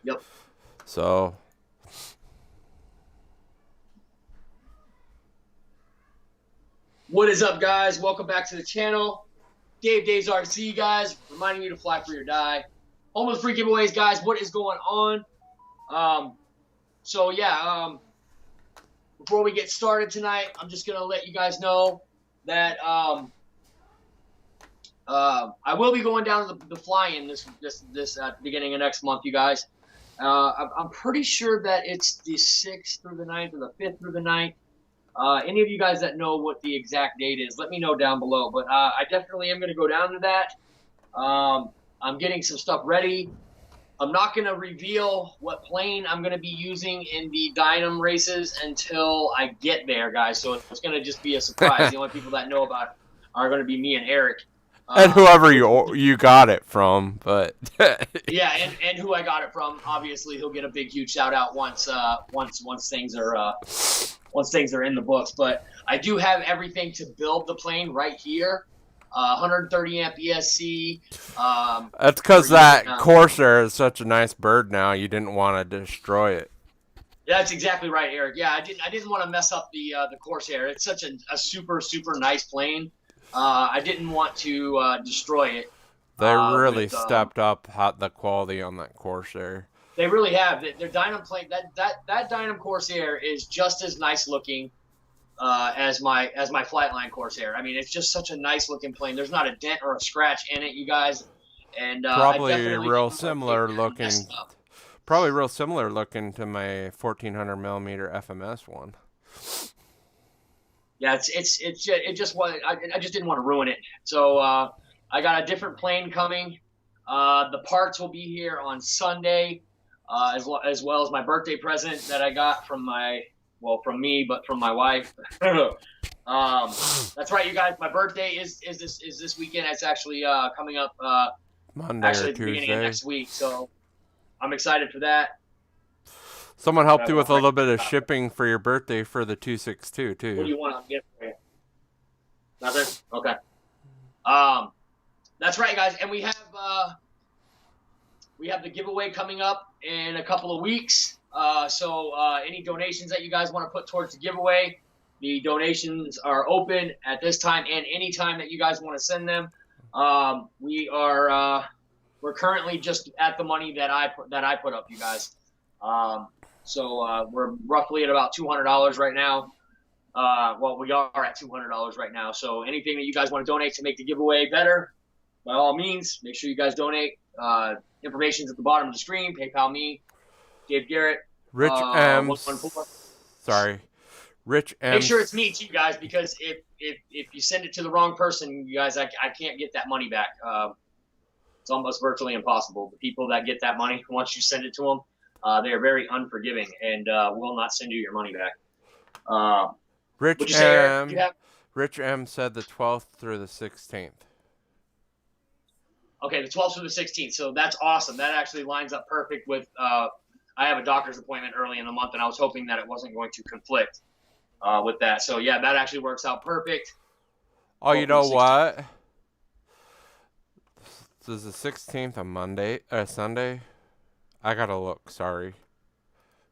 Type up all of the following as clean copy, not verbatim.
Yep. So What is up, guys? Welcome back to the channel. Dave Days RC, guys, reminding you to fly for your die. Almost free giveaways, guys. What is going on? Um, so yeah, before we get started tonight, I'm just gonna let you guys know that I will be going down to the fly-in this at the beginning of next month, you guys. I'm pretty sure that it's the 6th through the 9th or the 5th through the 9th. Any of you guys that know what the exact date is, let me know down below. But I definitely am going to go down to that. I'm getting some stuff ready. I'm not going to reveal what plane I'm going to be using in the Dynam races until I get there, guys. So it's going to just be a surprise. The only people that know about it are going to be me and Eric. and whoever Which you got it from, but Yeah, and who I got it from. Obviously, he'll get a big, huge shout out once things are in the books. But I do have everything to build the plane right here. 130 amp ESC. that's because that Corsair is such a nice bird. Now you didn't want to destroy it. That's exactly right, Eric. Yeah, I didn't want to mess up the Corsair. It's such a super nice plane. I didn't want to destroy it. They really With stepped up the quality on that Corsair. They really have. Their Dynam plane, that Dynam Corsair is just as nice looking as my Flightline Corsair. I mean, it's just such a nice looking plane. There's not a dent or a scratch in it, you guys. And I Probably definitely real similar looking. Probably real similar looking to my 1400 millimeter FMS one. Yeah, it just was. I just didn't want to ruin it. So I got a different plane coming. The parts will be here on Sunday, as well as my birthday present that I got from from me, but from my wife. That's right, you guys. My birthday is this weekend. It's actually coming up. Monday Actually, or at the beginning of Tuesday. next week. So I'm excited for that. Someone What helped I you with want a right little bit of now. shipping for your birthday for the 262 What do too. you want to get for you? Nothing. Okay. That's right, guys, and we have the giveaway coming up in a couple of weeks. So any donations that you guys want to put towards the giveaway, the donations are open at this time and any time that you guys want to send them. We're currently just at the money that I put up, you guys. So we're roughly at about $200 right now. Well, we are at $200 right now. So anything that you guys want to donate to make the giveaway better, by all means, make sure you guys donate. Information's at the bottom of the screen. PayPal me, Dave Garrett, Rich M. 114. Sorry, Rich M. Make sure it's me too, guys, because if you send it to the wrong person, you guys, I can't get that money back. It's almost virtually impossible. The people that get that money, once you send it to them, they are very unforgiving and will not send you your money back. Rich Say, M. Eric, Rich M said the 12th through the 16th. Okay, the 12th through the 16th. So that's awesome. That actually lines up perfect with. I have a doctor's appointment early in the month, and I was hoping that it wasn't going to conflict with that. So yeah, that actually works out perfect. Oh, you know what? This is the 16th on Monday, Sunday. I gotta look. Sorry.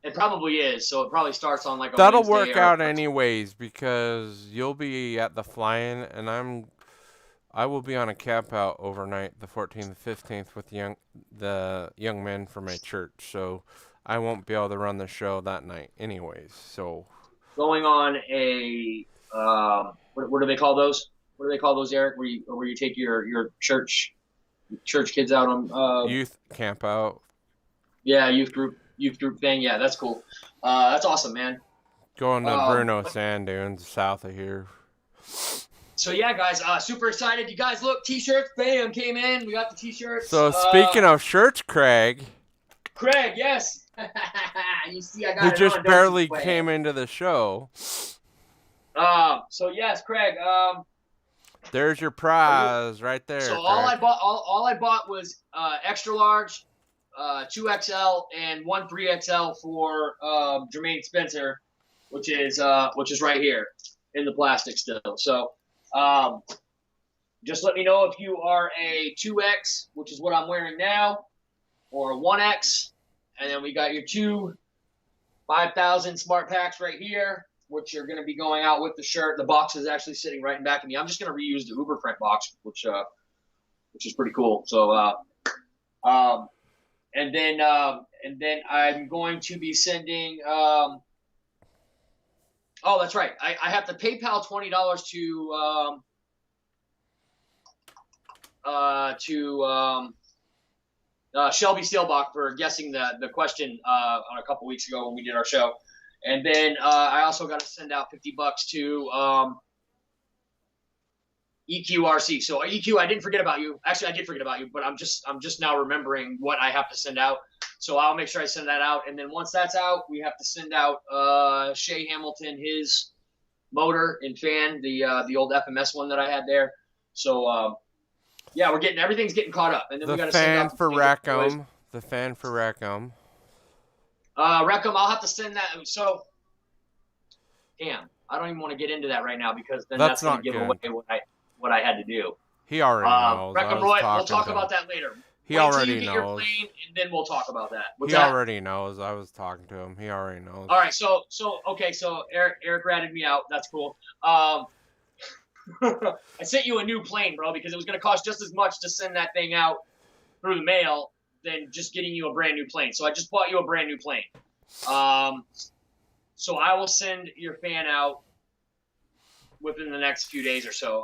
It probably is. So it probably starts on like a That'll Wednesday work out anyways because you'll be at the fly-in, and I will be on a camp out overnight, the 14th, 15th, with the young men from my church. So I won't be able to run the show that night, anyways. So going on a what do they call those? What do they call those, Eric? Where you take your church kids out on youth camp out. Yeah, youth group thing. Yeah, that's cool. That's awesome, man. Going to Bruno Sand Dunes, south of here. So yeah, guys, super excited. You guys, look, t-shirts, bam, came in. We got the t-shirts. So speaking of shirts, Craig, yes. You see, I got who it just on, barely came into the show. So yes, Craig. There's your prize right there. So Craig. all I bought was extra large, 2XL, and 1 3XL for Jermaine Spencer, which is right here in the plastic still. So just let me know if you are a 2X, which is what I'm wearing now, or a 1X, And then we got your two 5,000 smart packs right here, which are going to be going out with the shirt. The box is actually sitting right in back of me. I'm just going to reuse the Uber print box, which is pretty cool. So, and then I'm going to be sending. Oh, that's right. I have to PayPal $20 to Shelby Steelbach for guessing the question on a couple weeks ago when we did our show. And then I also got to send out $50 to EQRC. So EQ, I didn't forget about you. Actually, I did forget about you, but I'm just now remembering what I have to send out. So I'll make sure I send that out. And then once that's out, we have to send out Shea Hamilton his motor and fan, the old FMS one that I had there. So yeah, everything's getting caught up. And then we got to send out the fan for Rackham. Rackham, I'll have to send that. So, damn, I don't even want to get into that right now because then that's going to give away what I had to do. He already knows. Rackham Roy, we'll talk about that later. He already knows. Get your plane, and then we'll talk about that. He already knows. I was talking to him. He already knows. All right, so Eric ratted me out. That's cool. I sent you a new plane, bro, because it was going to cost just as much to send that thing out through the mail than just getting you a brand new plane. So I just bought you a brand new plane. So I will send your fan out within the next few days or so.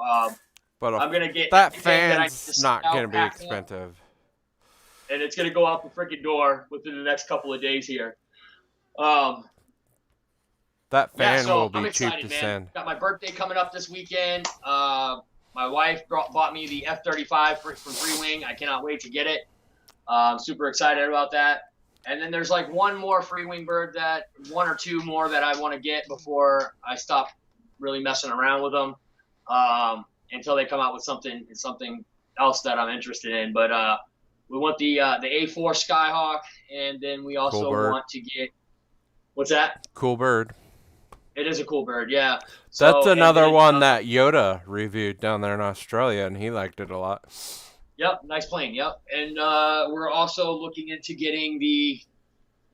But I'm going to get that fan's not going to be expensive. And it's going to go out the freaking door within the next couple of days here. That fan will be cheap to send. Got my birthday coming up this weekend. My wife bought me the F-35 from Free Wing. I cannot wait to get it. I'm super excited about that. And then there's like one more Free Wing bird one or two more that I want to get before I stop really messing around with them until they come out with something else that I'm interested in. But we want the A4 Skyhawk, and then we also want to get what's that? Cool bird. It is a cool bird, yeah. That's another one that Yoda reviewed down there in Australia, and he liked it a lot. Yep, nice plane. Yep, and we're also looking into getting the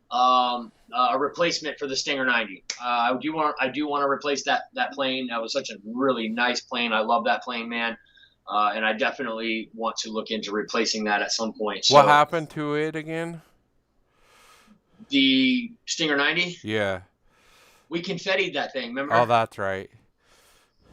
a replacement for the Stinger 90. I do want to replace that plane. That was such a really nice plane. I love that plane, man. And I definitely want to look into replacing that at some point. So, what happened to it again? The Stinger 90? Yeah. We confettied that thing, remember? Oh, that's right.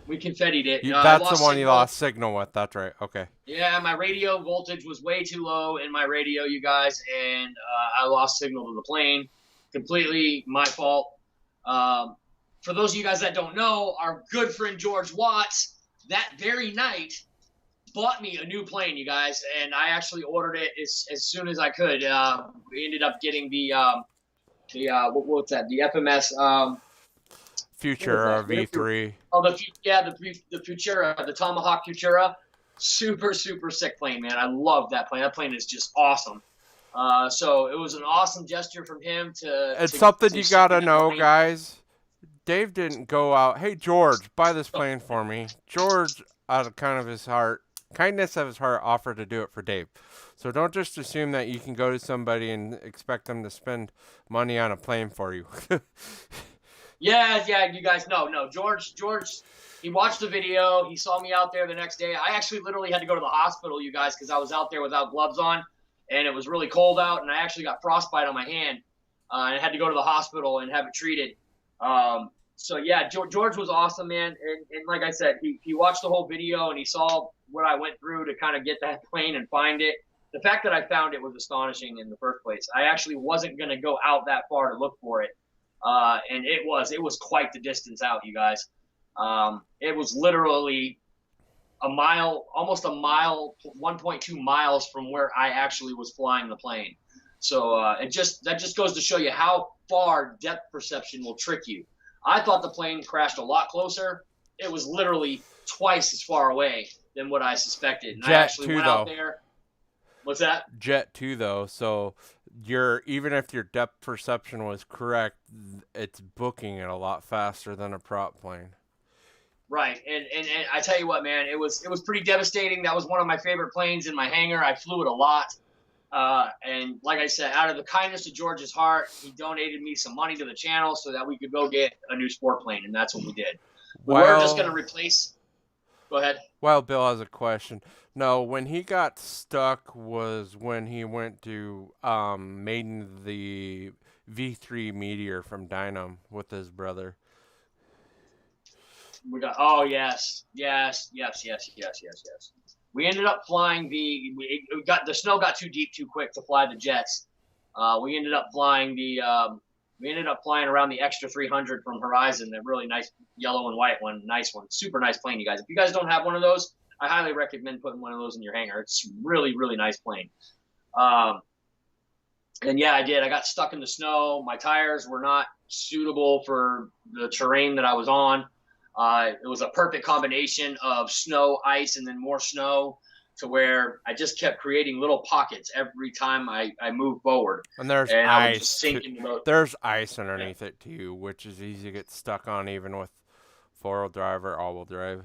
We confettied it. That's the one you lost signal with. That's right. Okay. Yeah, my radio voltage was way too low in my radio, you guys, and I lost signal to the plane. Completely my fault. For those of you guys that don't know, our good friend George Watts, that very night, bought me a new plane, you guys, and I actually ordered it as soon as I could. We ended up getting the what's that? The FMS Futura V3. Oh, the Futura, the Tomahawk Futura. Super sick plane, man. I love that plane. That plane is just awesome. So it was an awesome gesture from him to. It's something you gotta know, guys. Dave didn't go out. Hey George, buy this plane for me. George, out of kindness of his heart, offered to do it for Dave. So don't just assume that you can go to somebody and expect them to spend money on a plane for you. Yeah, you guys know. No, George, he watched the video. He saw me out there the next day. I actually literally had to go to the hospital, you guys, because I was out there without gloves on, and it was really cold out, and I actually got frostbite on my hand, and I had to go to the hospital and have it treated. So, yeah, George was awesome, man. And like I said, he watched the whole video, and he saw what I went through to kind of get that plane and find it. The fact that I found it was astonishing in the first place. I actually wasn't going to go out that far to look for it. And it was quite the distance out, you guys. It was literally almost a mile, 1.2 miles from where I actually was flying the plane. So that just goes to show you how far depth perception will trick you. I thought the plane crashed a lot closer. It was literally twice as far away than what I suspected. And I actually went out there. What's that? Jet 2, though. So even if your depth perception was correct, it's booking it a lot faster than a prop plane. Right, and I tell you what, man, it was pretty devastating. That was one of my favorite planes in my hangar. I flew it a lot. And like I said, out of the kindness of George's heart, he donated me some money to the channel so that we could go get a new sport plane, and that's what we did. We were just going to replace. Go ahead. Well, Bill has a question. No, when he got stuck was when he went to maiden the V3 Meteor from Dynam with his brother. We got. Oh yes. We ended up flying we got the snow got too deep too quick to fly the jets. We ended up flying around the extra 300 from Horizon, that really nice yellow and white one, nice one, super nice plane, you guys. If you guys don't have one of those, I highly recommend putting one of those in your hangar. It's really, really nice plane. And yeah, I did. I got stuck in the snow. My tires were not suitable for the terrain that I was on. It was a perfect combination of snow, ice, and then more snow, to where I just kept creating little pockets every time I moved forward. And there's ice. I would just sink into there's ice underneath it too, which is easy to get stuck on even with four-wheel drive or all-wheel drive.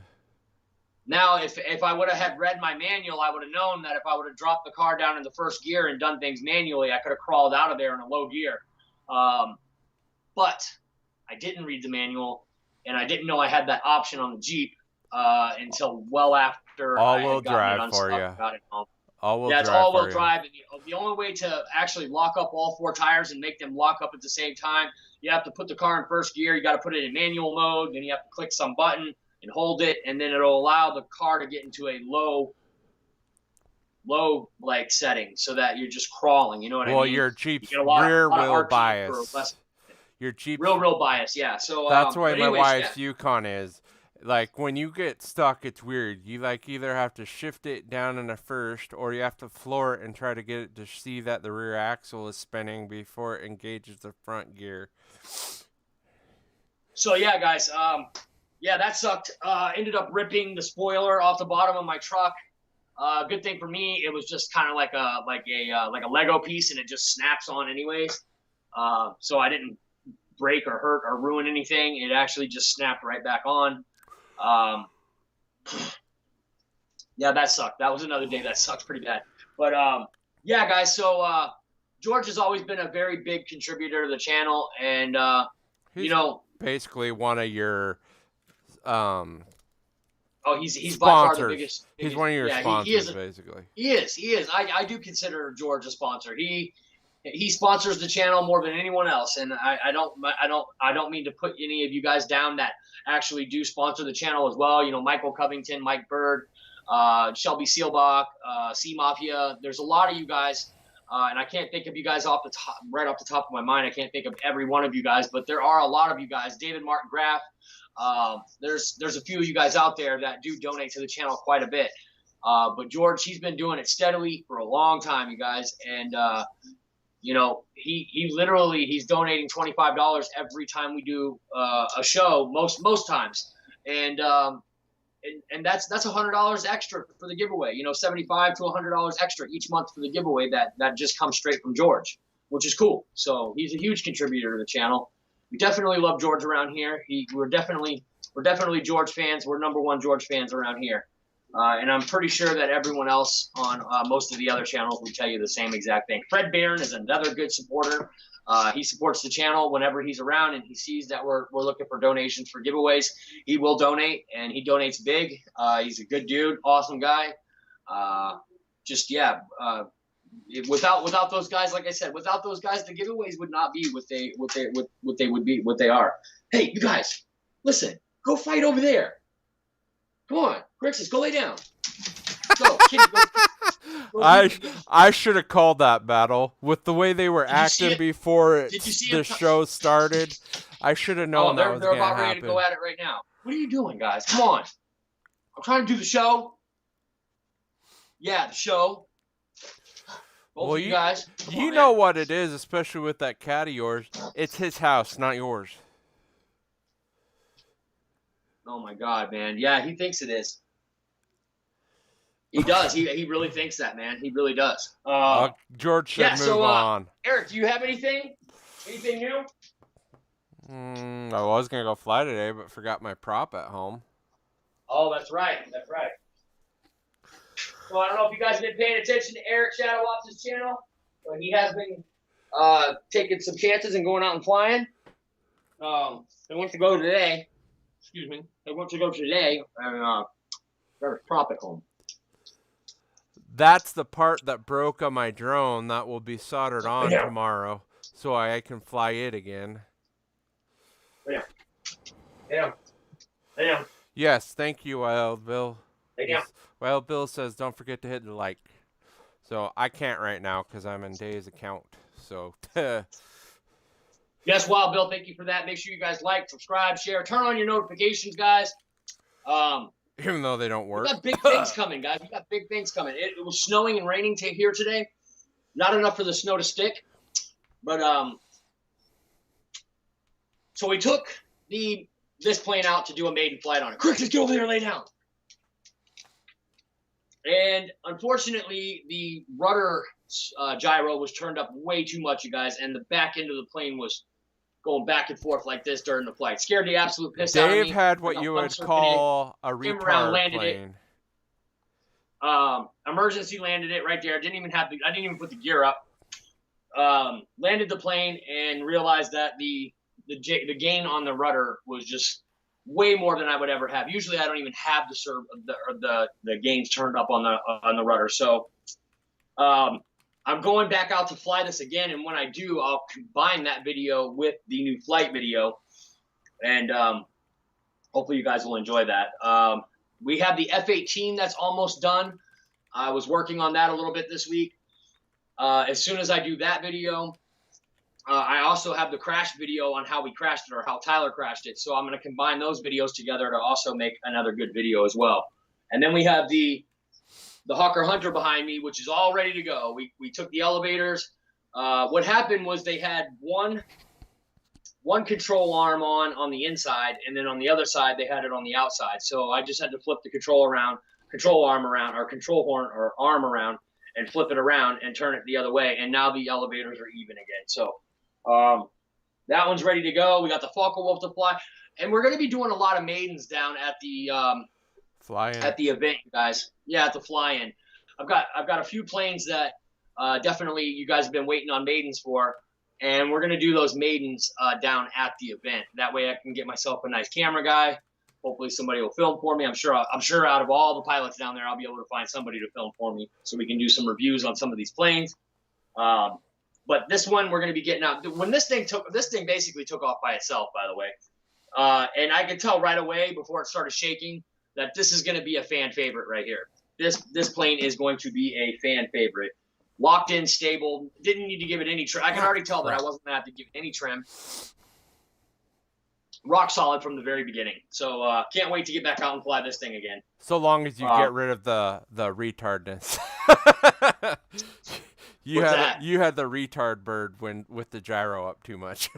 Now, if I would have had read my manual, I would have known that if I would have dropped the car down in the first gear and done things manually, I could have crawled out of there in a low gear. But I didn't read the manual, and I didn't know I had that option on the Jeep until well after all-wheel drive for you. All-wheel it's all-wheel drive. And the only way to actually lock up all four tires and make them lock up at the same time, you have to put the car in first gear. You got to put it in manual mode. Then you have to click some button and hold it, and then it'll allow the car to get into a low like setting, so that you're just crawling. You know what I mean? Well, your Jeep's rear wheel bias. Your Jeep real bias, yeah. So that's why my wife's Yukon is. Like, when you get stuck, it's weird. You, like, either have to shift it down in the first, or you have to floor it and try to get it to see that the rear axle is spinning before it engages the front gear. So, yeah, guys, yeah, that sucked. Ended up ripping the spoiler off the bottom of my truck. Good thing for me, it was just kind of like a Lego piece, and it just snaps on anyways. So I didn't break or hurt or ruin anything. It actually just snapped right back on. Yeah, that sucked. That was another day that sucked pretty bad. But yeah, guys. So George has always been a very big contributor to the channel, and he's basically one of your he's sponsors. By far the biggest. He's one of your sponsors, basically. He is. I do consider George a sponsor. He sponsors the channel more than anyone else, and I don't mean to put any of you guys down that actually do sponsor the channel as well. You know, Michael Covington, Mike Bird, Shelby Seelbach, C Mafia. There's a lot of you guys, and I can't think of you guys right off the top of my mind. I can't think of every one of you guys, but there are a lot of you guys. David Martin Graff. There's a few of you guys out there that do donate to the channel quite a bit. But George, he's been doing it steadily for a long time, you guys, and you know, he's donating $25 every time we do a show, most times, and that's $100 extra for the giveaway. You know, $75 to $100 extra each month for the giveaway that just comes straight from George, which is cool. So he's a huge contributor to the channel. We definitely love George around here. We're definitely George fans. We're #1 George fans around here. And I'm pretty sure that everyone else on most of the other channels will tell you the same exact thing. Fred Barron is another good supporter. He supports the channel whenever he's around, and he sees that we're looking for donations for giveaways. He will donate, and he donates big. He's a good dude, awesome guy. Without those guys, like I said, without those guys, the giveaways would not be what they are. Hey, you guys, listen, go fight over there. Come on, Grixis, go lay down. Go, kid, go I should have called that battle with the way they were acting before the show started. I should have known that was going to happen. They're about ready to go at it right now. What are you doing, guys? Come on. I'm trying to do the show. Yeah, the show. Both of you guys. You know what it is, especially with that cat of yours. It's his house, not yours. Oh my God, man! Yeah, he thinks it is. He does. He really thinks that, man. He really does. George should move on. Eric, do you have anything? Anything new? I was gonna go fly today, but forgot my prop at home. Oh, that's right. That's right. So I don't know if you guys have been paying attention to Eric Shadow Ops' channel, but he has been taking some chances and going out and flying. They went to go today. Excuse me. They went to go today and there's tropical. That's the part that broke on my drone that will be soldered on Yeah. tomorrow, so I can fly it again. Yeah. Yes, thank you, Wild Bill. Yeah. Wild Bill says don't forget to hit the like. So I can't right now because I'm in Day's account. So Yes, Wild Bill, thank you for that. Make sure you guys like, subscribe, share, turn on your notifications, guys. even though they don't work. We got big things coming, guys. We got big things coming. It was snowing and raining here today. Not enough for the snow to stick. But so we took this plane out to do a maiden flight on it. Quick, let's get over there and lay down. And unfortunately, the rudder gyro was turned up way too much, you guys, and the back end of the plane was going back and forth like this during the flight. Scared the absolute piss out of me. Dave had what you would call a retard plane. Emergency landed it right there. I didn't even put the gear up. Landed the plane and realized that the gain on the rudder was just way more than I would ever have. Usually I don't even have the gains turned up on the rudder. So I'm going back out to fly this again, and when I do, I'll combine that video with the new flight video, and hopefully you guys will enjoy that. We have the F-18 that's almost done. I was working on that a little bit this week. As soon as I do that video, I also have the crash video on how we crashed it or how Tyler crashed it. So I'm going to combine those videos together to also make another good video as well. And then we have the Hawker Hunter behind me, which is all ready to go. We took the elevators. What happened was they had one control arm on the inside, and then on the other side they had it on the outside. So I just had to flip the control arm around, or control horn or arm around, and flip it around and turn it the other way. And now the elevators are even again. So that one's ready to go. We got the Focke-Wulf to fly, and we're going to be doing a lot of maidens down at the at the event, guys. Yeah, at the fly-in. I've got a few planes that definitely you guys have been waiting on maidens for, and we're going to do those maidens down at the event. That way I can get myself a nice camera guy. Hopefully somebody will film for me. I'm sure out of all the pilots down there, I'll be able to find somebody to film for me so we can do some reviews on some of these planes. But this one we're going to be getting out. When this thing basically took off by itself, by the way. And I could tell right away before it started shaking that this is going to be a fan favorite right here. This plane is going to be a fan favorite. Locked in, stable. Didn't need to give it any trim. I can already tell that I wasn't going to have to give it any trim. Rock solid from the very beginning. So can't wait to get back out and fly this thing again. So long as you get rid of the retardness. You had the retard bird with the gyro up too much.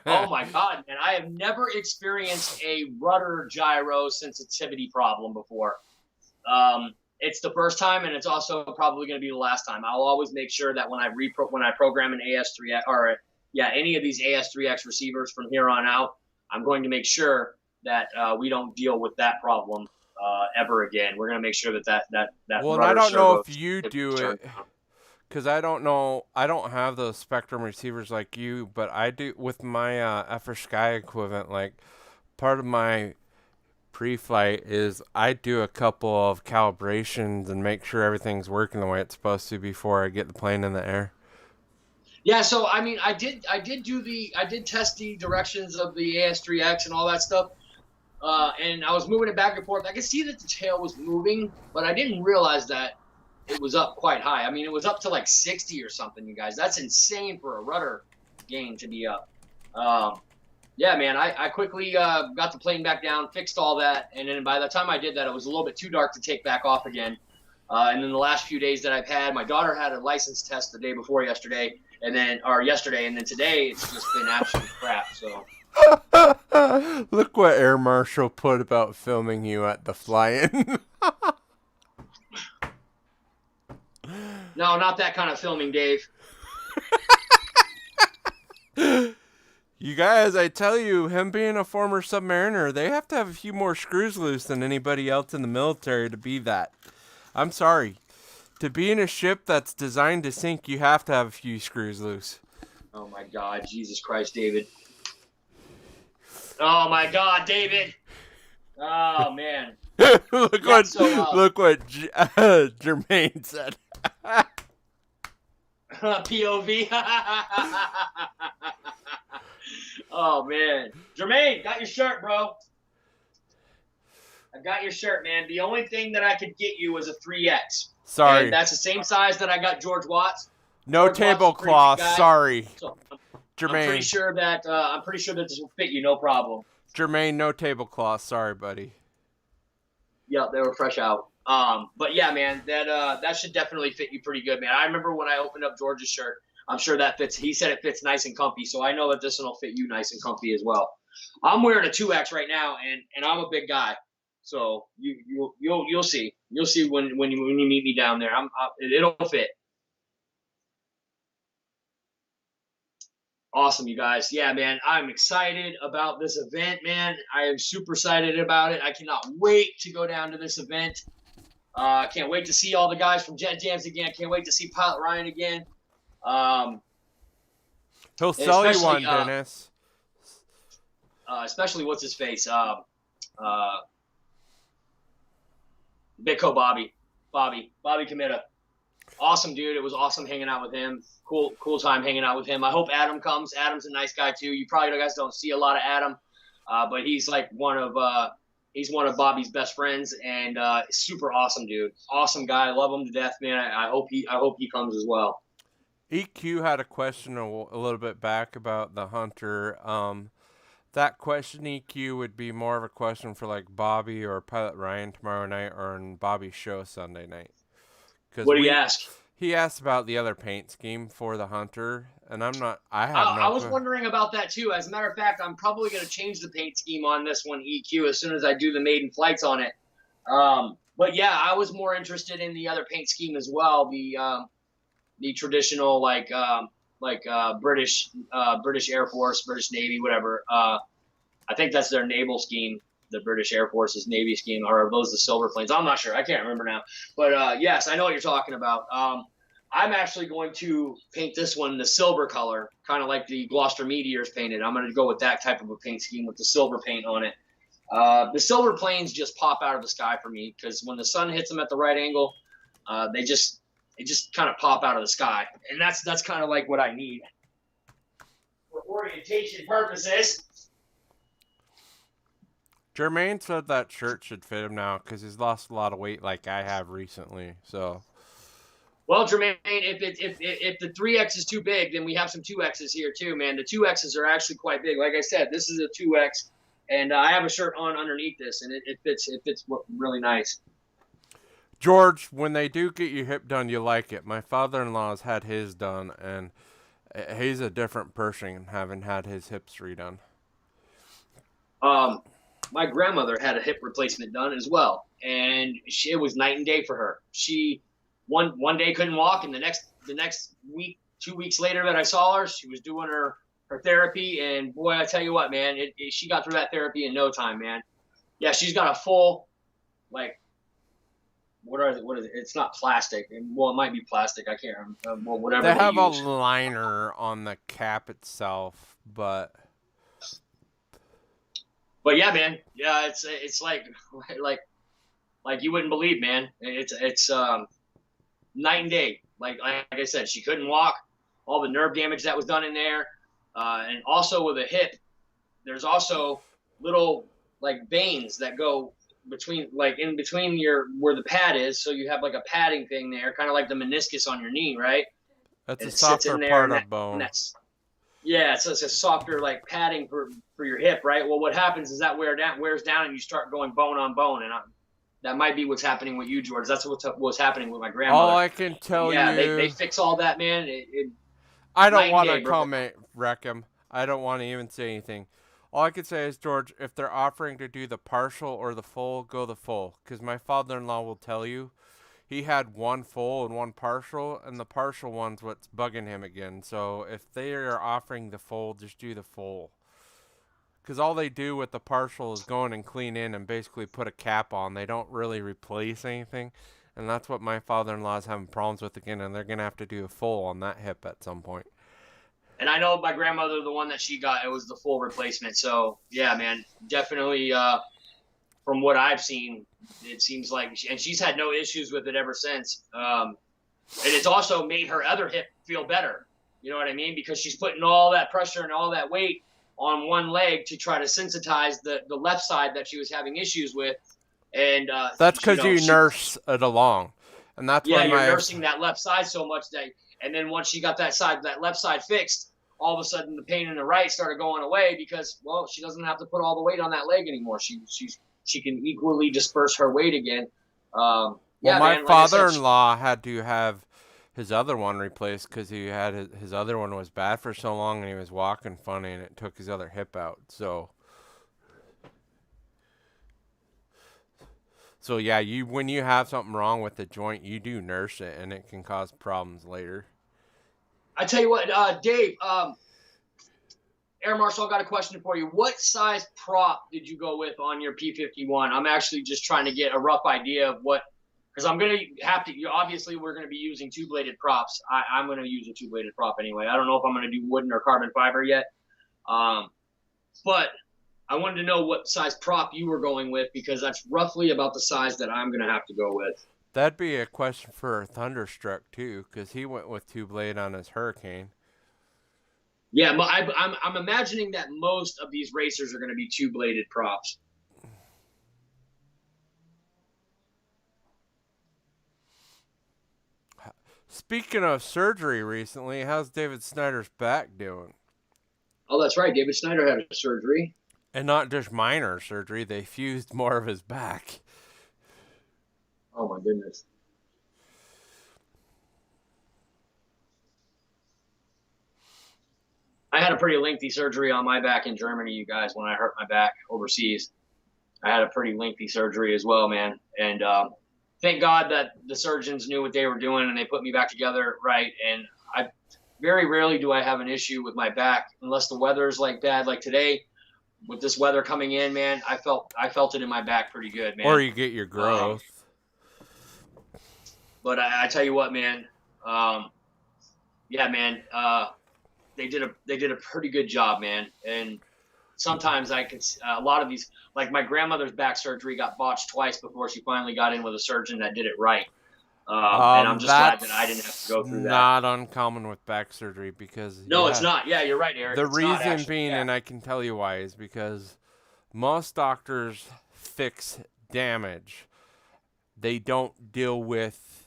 Oh my God, man. I have never experienced a rudder gyro sensitivity problem before. It's the first time, and it's also probably going to be the last time. I'll always make sure that when I program an AS3X or any of these AS3X receivers from here on out, I'm going to make sure that we don't deal with that problem ever again. We're going to make sure that well, and I don't know if you do it, because I don't know. I don't have those Spectrum receivers like you, but I do with my Effer Sky equivalent. Like part of my pre-flight is I do a couple of calibrations and make sure everything's working the way it's supposed to before I get the plane in the air. Yeah, so I mean, I did test the directions of the AS3X and all that stuff, and I was moving it back and forth. I could see that the tail was moving, but I didn't realize that it was up quite high. I mean, it was up to like 60 or something, you guys. That's insane for a rudder gain to be up. Yeah, man, I quickly got the plane back down, fixed all that, and then by the time I did that, it was a little bit too dark to take back off again. And then the last few days that I've had, my daughter had a license test the day before yesterday, and then today it's just been absolute crap. So look what Air Marshal put about filming you at the fly-in. No, not that kind of filming, Dave. You guys, I tell you, him being a former submariner, they have a few more screws loose than anybody else in the military to be that. I'm sorry. To be in a ship that's designed to sink, you have to have a few screws loose. Oh my God, Jesus Christ, David. Oh my God, David. Oh man. look Yeah. what So look what Jermaine said. POV. Oh man, Jermaine, got your shirt, bro. I got your shirt, man. The only thing that I could get you was a 3X. And Sorry. that's the same size that I got George Watts. No George Watts is a pretty big tablecloth. guy. Sorry. So I'm pretty Jermaine. sure that this will fit you, no problem. Jermaine, no tablecloth. Sorry, buddy. Yeah, they were fresh out. But yeah, man, that should definitely fit you pretty good, man. I remember when I opened up George's shirt. I'm sure that fits. He said it fits nice and comfy, so I know that this one will fit you nice and comfy as well. I'm wearing a 2X right now, and I'm a big guy, so you'll see. You'll see when you meet me down there. It'll fit. Awesome, you guys. Yeah, man, I'm excited about this event, man. I am super excited about it. I cannot wait to go down to this event. Can't wait to see all the guys from Jet Jams again. Can't wait to see Pilot Ryan again. He'll sell you one, especially, Dennis. Especially what's his face? Bitco Bobby Committa. Awesome dude. It was awesome hanging out with him. Cool time hanging out with him. I hope Adam comes. Adam's a nice guy too. You probably guys don't see a lot of Adam, but he's like one of Bobby's best friends, and super awesome dude. Awesome guy. Love him to death, man. I hope he comes as well. EQ had a question a little bit back about the Hunter. That question, EQ, would be more of a question for like Bobby or Pilot Ryan tomorrow night, or in Bobby's show Sunday night. What did he ask? He asked about the other paint scheme for the Hunter, and I was wondering about that too. As a matter of fact, I'm probably going to change the paint scheme on this one, EQ, as soon as I do the maiden flights on it. But yeah, I was more interested in the other paint scheme as well. The traditional British Air Force, British Navy, whatever. I think that's their naval scheme. The British Air Force's Navy scheme, or are those the silver planes? I'm not sure. I can't remember now. But yes, I know what you're talking about. I'm actually going to paint this one the silver color, kind of like the Gloucester Meteors painted. I'm going to go with that type of a paint scheme with the silver paint on it. The silver planes just pop out of the sky for me because when the sun hits them at the right angle, they just kind of pop out of the sky, and that's kind of like what I need for orientation purposes. Jermaine said that shirt should fit him now because he's lost a lot of weight like I have recently. So, well, Jermaine, if the 3X is too big, then we have some 2Xs here too, man. The 2Xs are actually quite big. Like I said, this is a 2X, and I have a shirt on underneath this, and it fits really nice. George, when they do get your hip done, you like it. My father-in-law has had his done, and he's a different person having had his hips redone. My grandmother had a hip replacement done as well, and it was night and day for her. She one day couldn't walk, and the next week, 2 weeks later that I saw her, she was doing her therapy, and boy, I tell you what, man, she got through that therapy in no time, man. Yeah, she's got a full, like, what is it? It's not plastic. Well, it might be plastic. I can't remember. Well, whatever. They have a liner on the cap itself, but yeah, man. Yeah, it's like you wouldn't believe, man. It's night and day. Like I said, she couldn't walk. All the nerve damage that was done in there, and also with a hip, there's also little like veins that go in between where the pad is, so you have like a padding thing there, kind of like the meniscus on your knee, right? That's a softer part of bone. Yeah, so it's a softer like padding for your hip, right? Well, what happens is that wears down, and you start going bone on bone, and that might be what's happening with you, George. That's what's happening with my grandmother. All I can tell you, they fix all that, man. I don't want to comment, Wreckham. I don't want to even say anything. All I can say is, George, if they're offering to do the partial or the full, go the full. Because my father-in-law will tell you, he had one full and one partial, and the partial one's what's bugging him again. So if they are offering the full, just do the full. Because all they do with the partial is go in and clean in and basically put a cap on. They don't really replace anything. And that's what my father-in-law is having problems with again, and they're going to have to do a full on that hip at some point. And I know my grandmother, the one that she got, it was the full replacement. So, yeah, man, definitely from what I've seen, it seems like, and she's had no issues with it ever since. And it's also made her other hip feel better. You know what I mean? Because she's putting all that pressure and all that weight on one leg to try to sensitize the left side that she was having issues with. And that's because you nurse it along. And that's yeah, you're nursing that left side so much and then once she got that left side fixed, all of a sudden the pain in the right started going away because, well, she doesn't have to put all the weight on that leg anymore. She can equally disperse her weight again. My father-in-law had to have his other one replaced because he had his other one was bad for so long and he was walking funny and it took his other hip out. So yeah, when you have something wrong with the joint, you do nurse it and it can cause problems later. I tell you what, Dave, Air Marshal, I got a question for you. What size prop did you go with on your P-51? I'm actually just trying to get a rough idea of what, because I'm going to have to, obviously we're going to be using two-bladed props. I'm going to use a two-bladed prop anyway. I don't know if I'm going to do wooden or carbon fiber yet. But I wanted to know what size prop you were going with because that's roughly about the size that I'm going to have to go with. That'd be a question for Thunderstruck too, because he went with two-blade on his Hurricane. Yeah, I'm imagining that most of these racers are going to be two-bladed props. Speaking of surgery recently, how's David Snyder's back doing? Oh, that's right. David Snyder had a surgery. And not just minor surgery. They fused more of his back. Oh, my goodness. I had a pretty lengthy surgery on my back in Germany, you guys, when I hurt my back overseas. I had a pretty lengthy surgery as well, man. And thank God that the surgeons knew what they were doing and they put me back together right. And very rarely do I have an issue with my back unless the weather's like bad, like today. With this weather coming in, man, I felt it in my back pretty good, man. Or you get your growth. But I tell you what, man. Yeah, man. They did a pretty good job, man. And sometimes I could a lot of these, like my grandmother's back surgery got botched twice before she finally got in with a surgeon that did it right. And I'm just glad that I didn't have to go through that. Not uncommon with back surgery because it's not. Yeah, you're right, Eric. The reason being, and I can tell you why, is because most doctors fix damage. They don't deal with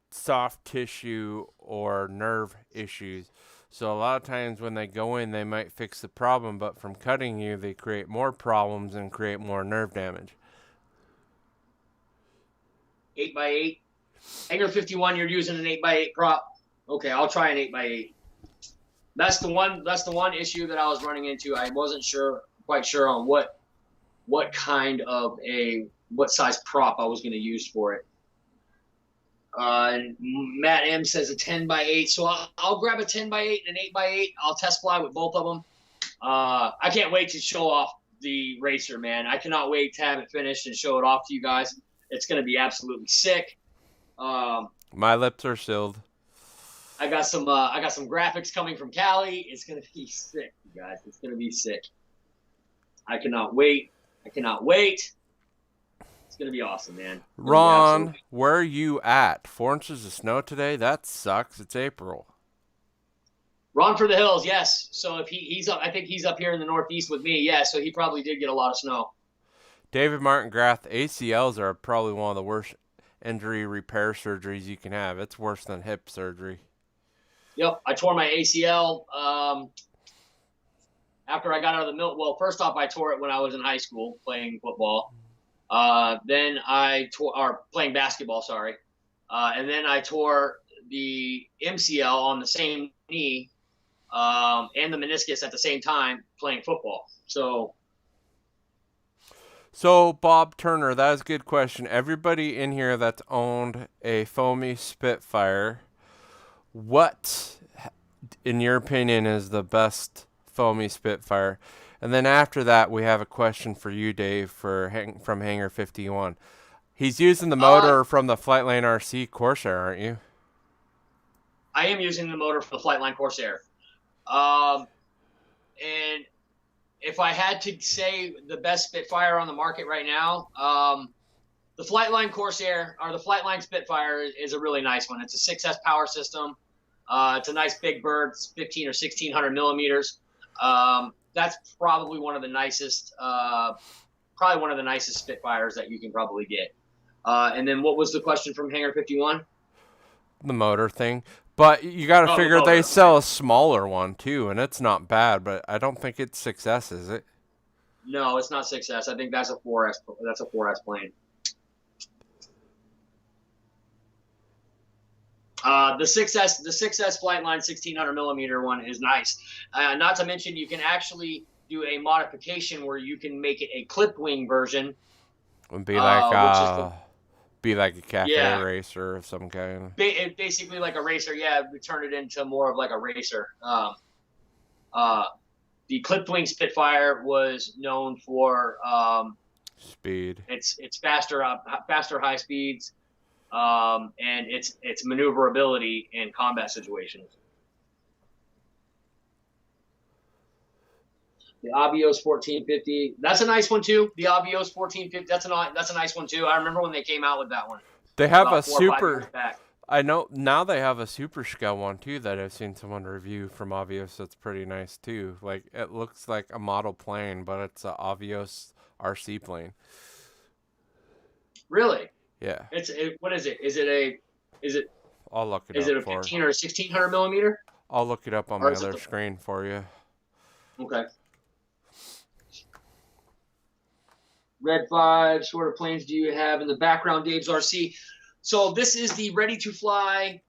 soft tissue or nerve issues. So a lot of times when they go in, they might fix the problem, but from cutting you, they create more problems and create more nerve damage. 8x8. Hanger 51, you're using an 8x8 prop. Okay, I'll try an 8x8. That's the one issue that I was running into. I wasn't quite sure on what size prop I was going to use for it. And Matt M says a 10x8, so I'll grab a 10x8 and an 8x8. I'll test fly with both of them. I can't wait to show off the racer, man. I cannot wait to have it finished and show it off to you guys. It's going to be absolutely sick. My lips are sealed. I got some graphics coming from Cali. It's going to be sick, you guys. It's going to be sick. I cannot wait. It's going to be awesome, man. Ron, where are you at? 4 inches of snow today? That sucks. It's April. Ron for the hills, yes. So if he's up, I think he's up here in the Northeast with me. Yeah, so he probably did get a lot of snow. David Martin Grath, ACLs are probably one of the worst injury repair surgeries you can have. It's worse than hip surgery. Yep, I tore my ACL after I got out of the mill. Well, first off, I tore it when I was in high school playing football. Then I tore, playing basketball, sorry. And then I tore the MCL on the same knee and the meniscus at the same time playing football. So, Bob Turner, that is a good question. Everybody in here that's owned a foamy Spitfire, what, in your opinion, is the best foamy Spitfire? And then after that, we have a question for you, Dave, from Hangar 51. He's using the motor from the Flightline RC Corsair, aren't you? I am using the motor for the Flightline Corsair. And if I had to say the best Spitfire on the market right now, the Flightline Corsair or the Flightline Spitfire is a really nice one. It's a 6S power system. It's a nice big bird. It's 15 or 1600 millimeters. That's probably one of the nicest Spitfires that you can probably get. And then what was the question from Hangar 51? The motor thing. But you got to figure they sell a smaller one too, and it's not bad, but I don't think it's 6S, is it? No, it's not 6S. I think that's a 4S. That's a 4S plane. The 6S Flightline 1600 millimeter one is nice. Not to mention, you can actually do a modification where you can make it a clipped wing version. Would be like be like a cafe racer of some kind. Basically like a racer. Yeah, we turn it into more of like a racer. The clipped wing Spitfire was known for speed. It's faster high speeds. And its maneuverability in combat situations. The Avios 1450, that's a nice one too. The Avios 1450, that's a nice one too. I remember when they came out with that one. They have a super. I know now they have a super scale one too that I've seen someone review from Avios. That's pretty nice too. Like it looks like a model plane, but it's a Avios RC plane. Really? Yeah. What is it? Is it? I'll look it up. Is it a 15 or a 1600 millimeter? I'll look it up on my other screen for you. Okay. Red 5, sort of planes do you have in the background, Dave's RC? So this is the ready-to-fly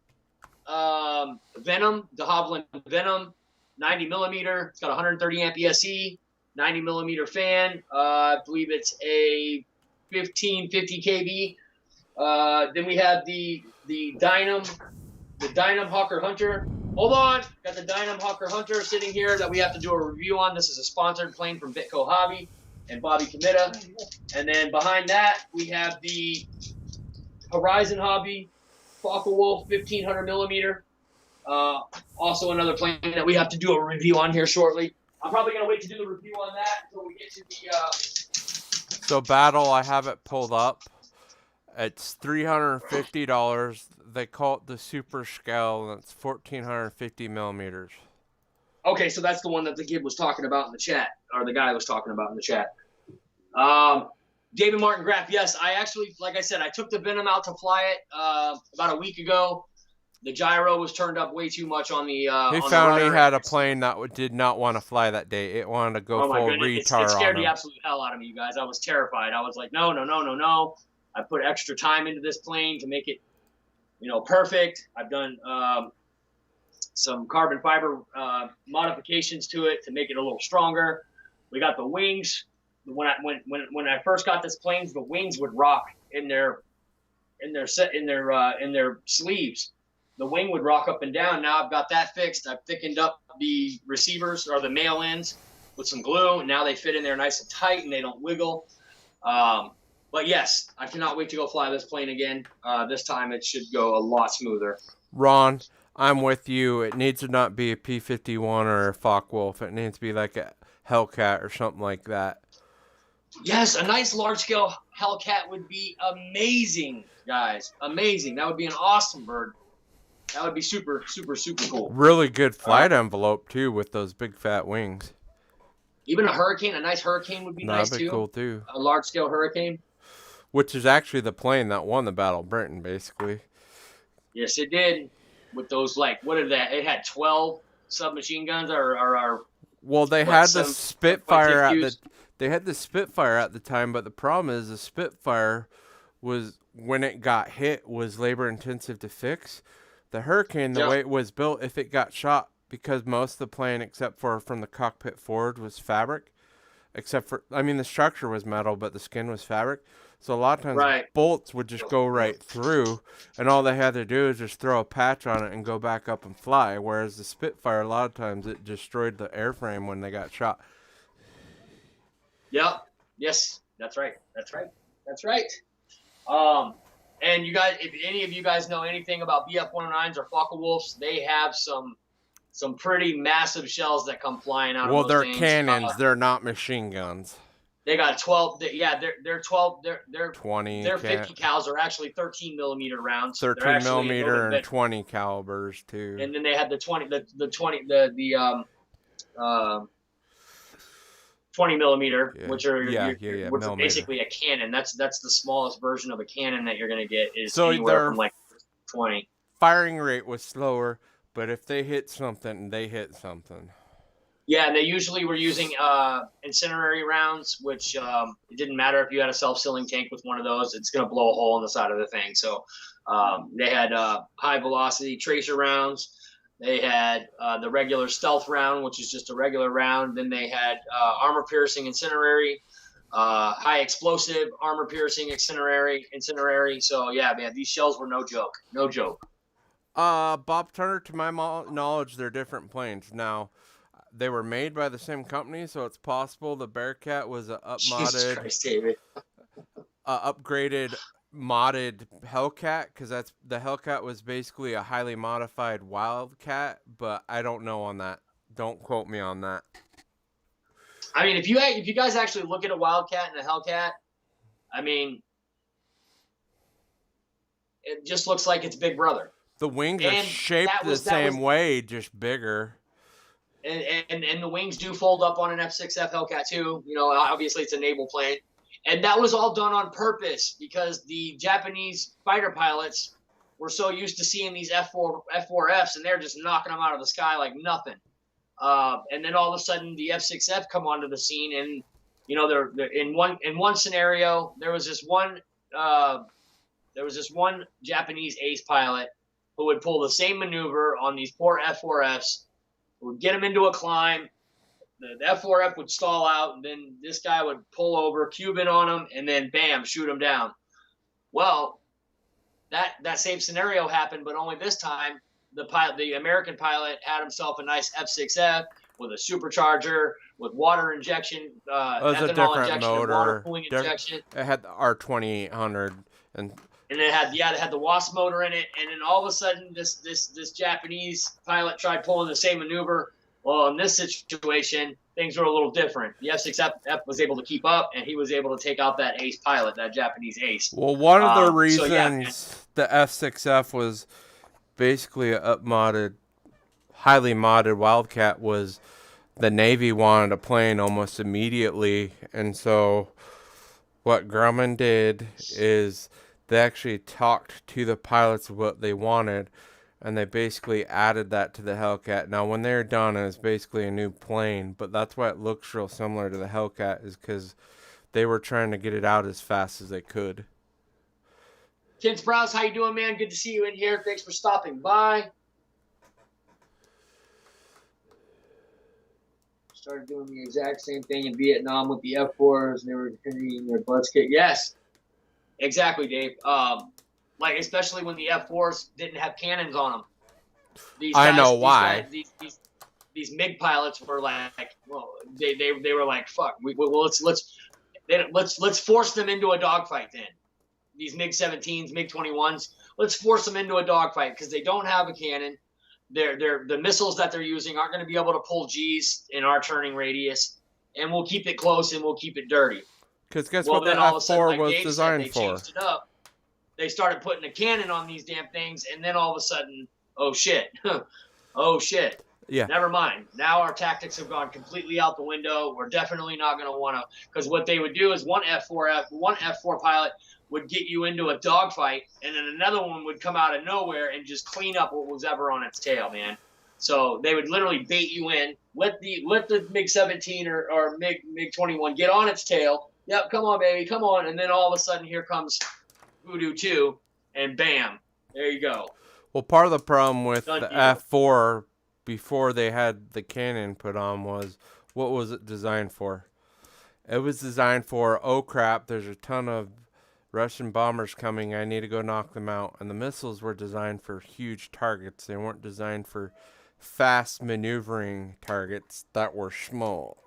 Venom, de Havilland Venom, 90 millimeter. It's got 130 amp ESC, 90 millimeter fan. I believe it's a 1550 kV. Then we have the Dynam Hawker Hunter. Hold on, got the Dynam Hawker Hunter sitting here that we have to do a review on. This is a sponsored plane from Bitco Hobby and Bobby Committa. And then behind that, we have the Horizon Hobby Focke-Wulf 1500 millimeter. Also another plane that we have to do a review on here shortly. I'm probably going to wait to do the review on that until we get to the... So Battle, I have it pulled up. It's $350. They call it the Super Scale, and it's 1450 millimeters. Okay, so that's the one that the kid was talking about in the chat, or the guy was talking about in the chat. David Martin Graff, yes, I actually, like I said, I took the Venom out to fly it about a week ago. The gyro was turned up way too much on the He found he had a plane that did not want to fly that day. It wanted to go full retard. It scared the absolute hell out of me, you guys. I was terrified. I was like, no. I put extra time into this plane to make it, perfect. I've done some carbon fiber modifications to it to make it a little stronger. We got the wings. When I first got this plane, the wings would rock in their sleeves. The wing would rock up and down. Now I've got that fixed. I've thickened up the receivers or the mail ends with some glue, and now they fit in there nice and tight and they don't wiggle. But yes, I cannot wait to go fly this plane again. This time it should go a lot smoother. Ron, I'm with you. It needs to not be a P-51 or a Focke-Wulf. It needs to be like a Hellcat or something like that. Yes, a nice large-scale Hellcat would be amazing, guys. Amazing. That would be an awesome bird. That would be super, super, super cool. Really good flight envelope, too, with those big fat wings. Even a Hurricane, a nice Hurricane would be nice, too. Cool, too. A large-scale Hurricane. Which is actually the plane that won the Battle of Britain, basically. Yes, it did. With those, what did that? It had 12 submachine guns, Well, they had the Spitfire at the... They had the Spitfire at the time, but the problem is the Spitfire was, when it got hit, was labor-intensive to fix. The Hurricane, the way it was built, if it got shot, because most of the plane, except for from the cockpit forward, was fabric, the structure was metal, but the skin was fabric. So a lot of times bolts would just go right through, and all they had to do is just throw a patch on it and go back up and fly, whereas the Spitfire, a lot of times, it destroyed the airframe when they got shot. Yep. Yes, that's right. And you guys, if any of you guys know anything about BF-109s or Focke-Wulfs, they have some pretty massive shells that come flying out of Well, those they're things. cannons. They're not machine guns. They got 12. Yeah, they're 12. 20 Their 50 cals are actually 13 millimeter rounds. They're 13 actually a little millimeter bit and bigger. 20 calibers too. And then they had the 20, the 20, uh, 20 millimeter, Yeah, which are which are millimeter. basically a cannon. That's the smallest version of a cannon that you're gonna get is So anywhere their from like 20. firing rate was slower, but if they hit something, they hit something. Yeah, and they usually were using incendiary rounds, which it didn't matter if you had a self-sealing tank with one of those; it's going to blow a hole in the side of the thing. So they had high-velocity tracer rounds. They had the regular stealth round, which is just a regular round. Then they had armor-piercing incendiary, high-explosive armor-piercing incendiary. So yeah, man, these shells were no joke, no joke. Bob Turner, to my knowledge, they're different planes. Now, they were made by the same company, so it's possible the Bearcat was a Jesus Christ, David. upgraded, modded Hellcat, because that's the Hellcat was basically a highly modified Wildcat, but I don't know on that. Don't quote me on that. I mean, if you guys actually look at a Wildcat and a Hellcat, I mean, it just looks like it's Big Brother. The wings are shaped the same way, just bigger. And the wings do fold up on an F6F Hellcat too. You know, obviously it's a naval plane. And that was all done on purpose because the Japanese fighter pilots were so used to seeing these F4Fs and they're just knocking them out of the sky like nothing. And then all of a sudden the F6F come onto the scene, and you know they're in one scenario there was this one Japanese ace pilot who would pull the same maneuver on these poor F4Fs, would get them into a climb. The F4F would stall out, and then this guy would pull over, cube in on him, and then bam, shoot him down. Well, that same scenario happened, but only this time the American pilot had himself a nice F6F with a supercharger, with water injection, it was ethanol a different injection, motor, water cooling injection. It had the R2800 and it had the Wasp motor in it, and then all of a sudden this Japanese pilot tried pulling the same maneuver. Well, in this situation, things were a little different. The F6F was able to keep up, and he was able to take out that ace pilot, that Japanese ace. Well, one of the reasons the F6F was basically a modded, highly modded Wildcat was the Navy wanted a plane almost immediately, and so what Grumman did is they actually talked to the pilots what they wanted, and they basically added that to the Hellcat. Now, when they're done, it's basically a new plane, but that's why it looks real similar to the Hellcat, is because they were trying to get it out as fast as they could. Ken Sprouse, how you doing, man? Good to see you in here. Thanks for stopping by. Started doing the exact same thing in Vietnam with the F4s, and they were getting their butts kicked. Yes, exactly, Dave. Like especially when the F4s didn't have cannons on them. I know why. These MiG pilots were like, well, they were like, fuck. Let's force them into a dogfight then. These MiG-17s, MiG-21s, let's force them into a dogfight because they don't have a cannon. The missiles that they're using aren't going to be able to pull G's in our turning radius, and we'll keep it close and we'll keep it dirty. Because guess what the F4 was designed for? They changed it up. They started putting a cannon on these damn things, and then all of a sudden, oh shit, oh shit. Yeah. Never mind. Now our tactics have gone completely out the window. We're definitely not going to want to, because what they would do is one F4 pilot would get you into a dogfight, and then another one would come out of nowhere and just clean up what was ever on its tail, man. So they would literally bait you in, let the MiG-17 or MiG-21 get on its tail. Yep, come on, baby, come on. And then all of a sudden, here comes Voodoo 2, and bam, there you go. Well, part of the problem with the F4 before they had the cannon put on was, what was it designed for? It was designed for, oh crap, there's a ton of Russian bombers coming, I need to go knock them out. And the missiles were designed for huge targets. They weren't designed for fast maneuvering targets that were small.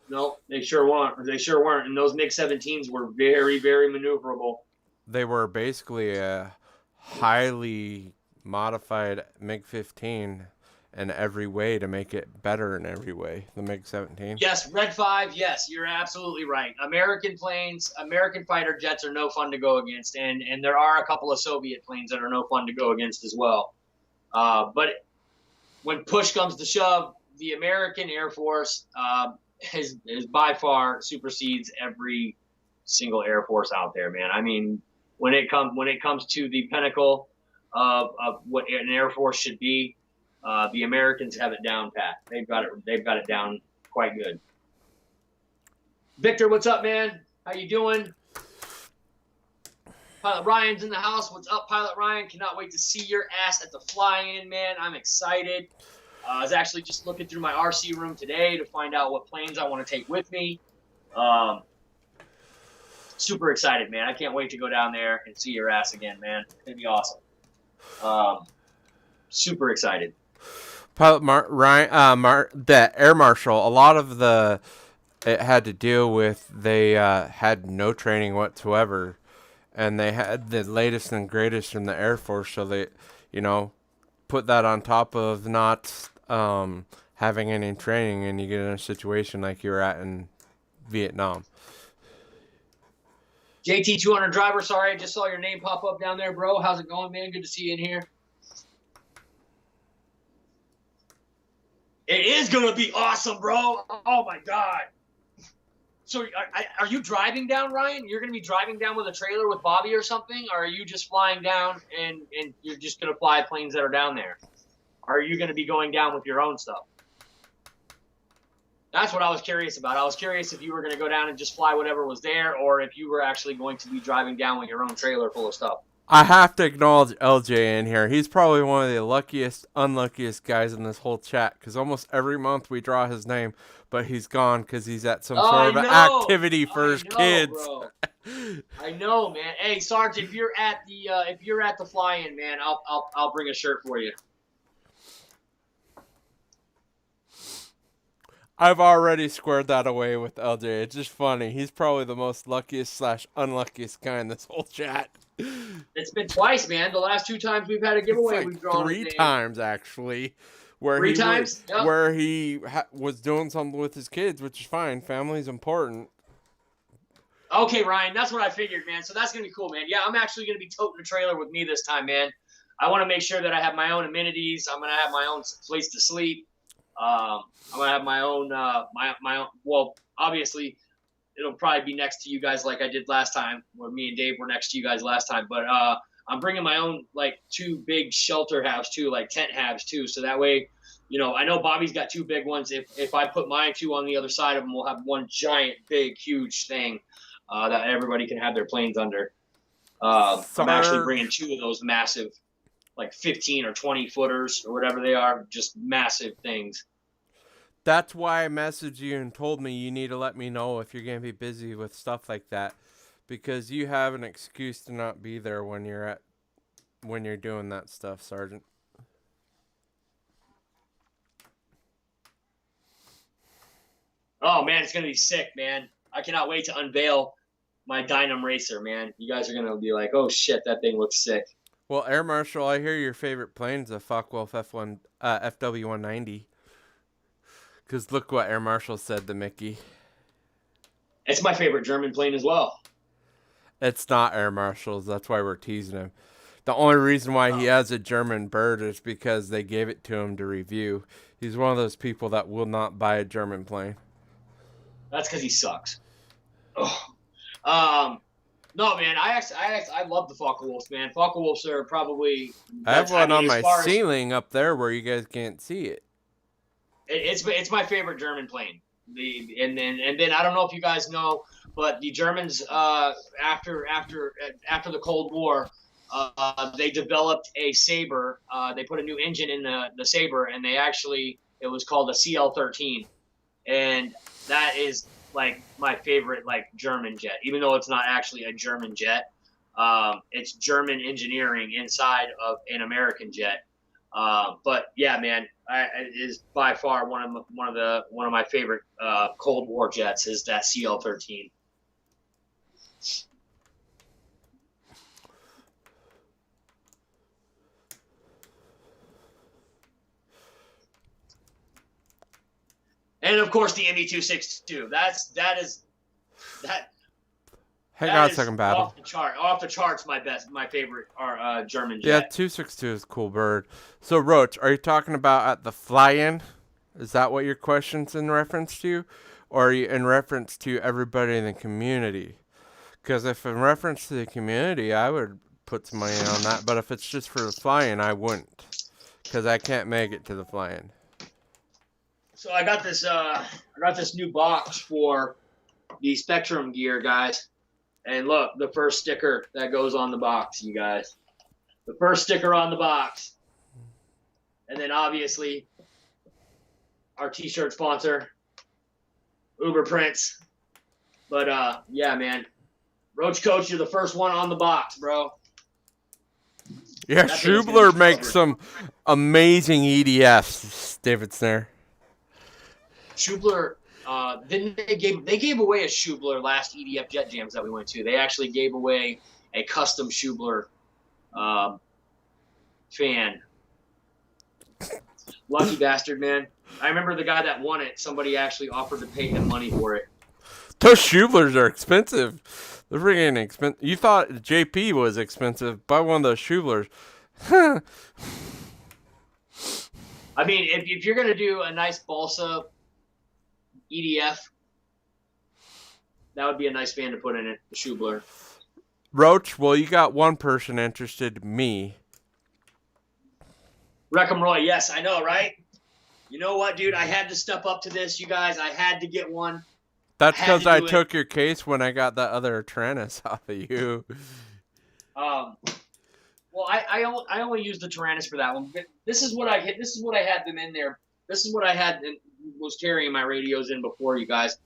No, they sure weren't. And those MiG-17s were very, very maneuverable. they were basically a highly modified MiG-15 in every way to make it better in every way. The MiG-17. Yes, Red 5, yes, you're absolutely right. American planes, American fighter jets are no fun to go against, and there are a couple of Soviet planes that are no fun to go against as well. But when push comes to shove, the American Air Force is by far supersedes every single Air Force out there, man. I mean, when it comes to the pinnacle of what an Air Force should be, the Americans have it down pat. They've got it down quite good. Victor, what's up, man? How you doing? Pilot Ryan's in the house. What's up, Pilot Ryan? Cannot wait to see your ass at the fly-in, man. I'm excited. I was actually just looking through my RC room today to find out what planes I want to take with me. Super excited, man. I can't wait to go down there and see your ass again, man. It's going to be awesome. Super excited. Pilot Ryan, the Air Marshal, a lot of it had to deal with they had no training whatsoever, and they had the latest and greatest from the Air Force, so they, put that on top of not having any training, and you get in a situation like you were at in Vietnam. JT200 driver, sorry, I just saw your name pop up down there, bro. How's it going, man? Good to see you in here. It is going to be awesome, bro. Oh, my God. So are you driving down, Ryan? You're going to be driving down with a trailer with Bobby or something? Or are you just flying down and you're just going to fly planes that are down there? Or are you going to be going down with your own stuff? That's what I was curious about. I was curious if you were going to go down and just fly whatever was there, or if you were actually going to be driving down with your own trailer full of stuff. I have to acknowledge LJ in here. He's probably one of the unluckiest guys in this whole chat, because almost every month we draw his name, but he's gone because he's at some sort of an activity for his kids. Bro. I know, man. Hey, Sarge, if you're at the fly-in, man, I'll bring a shirt for you. I've already squared that away with LJ. It's just funny. He's probably the most luckiest/unluckiest guy in this whole chat. It's been twice, man. The last 2 times we've had a giveaway, like we've drawn 3 times actually. Where he was doing something with his kids, which is fine. Family's important. Okay, Ryan, that's what I figured, man. So that's gonna be cool, man. Yeah, I'm actually gonna be toting a trailer with me this time, man. I want to make sure that I have my own amenities. I'm gonna have my own place to sleep. I'm gonna have my own, my own. Well, obviously, it'll probably be next to you guys like I did last time, where me and Dave were next to you guys last time. But I'm bringing my own 2 big shelter halves too, like tent halves too. So that way, I know Bobby's got 2 big ones. If I put my 2 on the other side of them, we'll have one giant, big, huge thing that everybody can have their planes under. I'm actually bringing 2 of those massive, 15 or 20 footers or whatever they are, just massive things. That's why I messaged you and told me you need to let me know if you're going to be busy with stuff like that, because you have an excuse to not be there when you're doing that stuff, Sergeant. Oh man, it's gonna be sick, man. I cannot wait to unveil my Dynam Racer, man. You guys are gonna be like, oh shit, that thing looks sick. Well, Air Marshal, I hear your favorite plane's a Focke-Wulf FW-190. Because look what Air Marshal said to Mickey. It's my favorite German plane as well. It's not Air Marshal's. That's why we're teasing him. The only reason why he has a German bird is because they gave it to him to review. He's one of those people that will not buy a German plane. That's because he sucks. Oh. No, man. I love the Focke-Wulfs, man. Focke-Wulfs are probably. I have one on my ceiling up there where you guys can't see it. It's my favorite German plane. And then I don't know if you guys know, but the Germans after the Cold War, they developed a Sabre. They put a new engine in the Sabre, and it was called a CL-13, and that is my favorite German jet, even though it's not actually a German jet. It's German engineering inside of an American jet. But yeah, man, it is by far one of my favorite Cold War jets is that CL-13. And of course the ME-262. That Hang on a second, Battle. Off the charts. My favorite German jet. Yeah, 262 is a cool bird. So Roach, are you talking about at the fly-in? Is that what your question's in reference to, or are you in reference to everybody in the community? Because if in reference to the community, I would put some money on that. But if it's just for the fly-in, I wouldn't, because I can't make it to the fly-in. So I got this new box for the Spectrum gear, guys. And look, the first sticker that goes on the box, you guys. The first sticker on the box. And then obviously our t-shirt sponsor, Uber Prince. But yeah, man. Roach Coach, you're the first one on the box, bro. Yeah, Schubler makes some amazing EDFs, David Snare. Schubler, they gave away a Schubler last EDF Jet Jams that we went to. They actually gave away a custom Schubler fan. Lucky bastard, man. I remember the guy that won it. Somebody actually offered to pay him money for it. Those Schublers are expensive. They're freaking expensive. You thought JP was expensive. Buy one of those Schublers. I mean, if you're going to do a nice balsa EDF, that would be a nice fan to put in it, the Schubler. Roach, well, you got one person interested, me. Wreckham Roy, yes, I know, right? You know what, dude? I had to step up to this, you guys. I had to get one. That's because I took your case when I got that other Tyrannus off of you. Well, I only used the Tyrannus for that one. This is what I hit. This is what I had them in there. This is what I had was carrying my radios in before, you guys.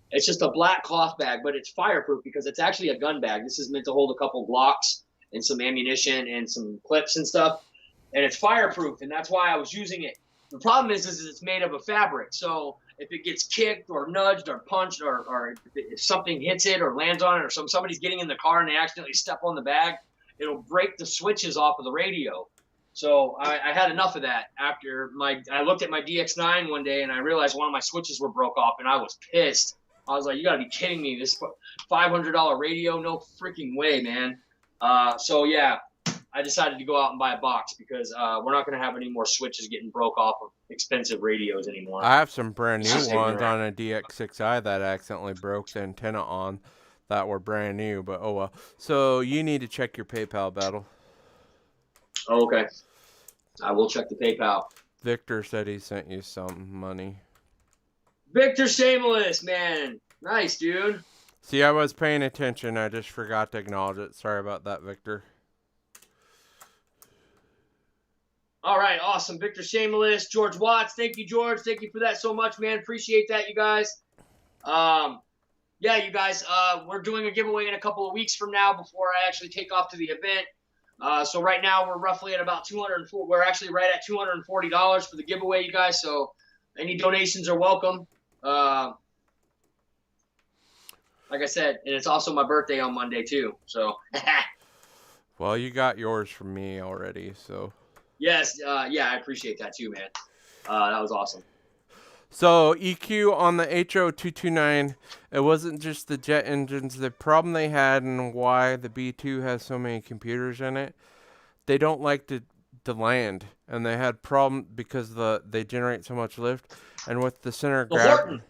It's just a black cloth bag, but it's fireproof because it's actually a gun bag. This is meant to hold a couple Glocks and some ammunition and some clips and stuff. And it's fireproof, and that's why I was using it. The problem is it's made of a fabric. So if it gets kicked or nudged or punched or if something hits it or lands on it or somebody's getting in the car and they accidentally step on the bag, it'll break the switches off of the radio. So I had enough of that after I looked at my DX9 one day and I realized one of my switches were broke off and I was pissed. I was like, you gotta be kidding me. This $500 radio? No freaking way, man. So yeah, I decided to go out and buy a box because we're not going to have any more switches getting broke off of expensive radios anymore. I have some brand new ones on a DX6i that I accidentally broke the antenna on that were brand new, but oh well. So you need to check your PayPal, Battle. Oh, okay. I will check the PayPal. Victor said he sent you some money. Victor Shameless, man. Nice, dude. See, I was paying attention. I just forgot to acknowledge it. Sorry about that, Victor. All right, awesome. Victor Shameless, George Watts. Thank you, George. Thank you for that so much, man. Appreciate that, you guys. Yeah, you guys, we're doing a giveaway in a couple of weeks from now before I actually take off to the event. So right now we're roughly at about $240. We're actually right at $240 for the giveaway, you guys. So any donations are welcome. Like I said, and it's also my birthday on Monday too. So. Well, you got yours from me already, so. Yes, yeah, I appreciate that too, man. That was awesome. So EQ on the HO229, it wasn't just the jet engines. The problem they had and why the B2 has so many computers in it, they don't like to land, and they had problem because they generate so much lift, and with the center of gravity,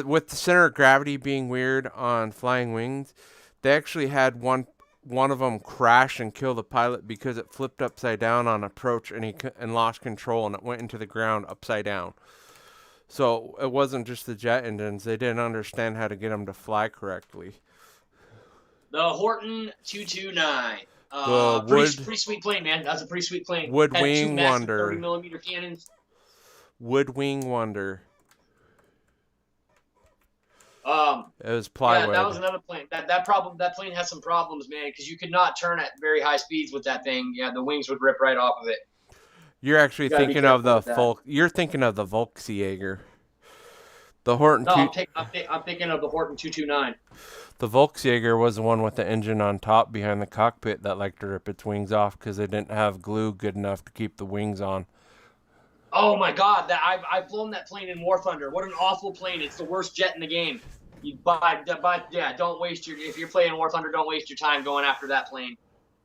with the center of gravity being weird on flying wings, they actually had one of them crash and kill the pilot because it flipped upside down on approach and lost control and it went into the ground upside down. So it wasn't just the jet engines. They didn't understand how to get them to fly correctly. The Horton 229. Pretty sweet plane, man. That's a pretty sweet plane. Woodwing Wonder. 30mm cannons. Woodwing Wonder. It was plywood. Yeah, that was another plane. That plane has some problems, man, because you could not turn at very high speeds with that thing. Yeah, the wings would rip right off of it. You're actually thinking of the You're thinking of the Volksjager. The Horton. No, I'm thinking of the Horton 229. The Volksjager was the one with the engine on top behind the cockpit that liked to rip its wings off because they didn't have glue good enough to keep the wings on. Oh my God, that I've flown that plane in War Thunder. What an awful plane! It's the worst jet in the game. Yeah, don't waste your if you're playing War Thunder, don't waste your time going after that plane.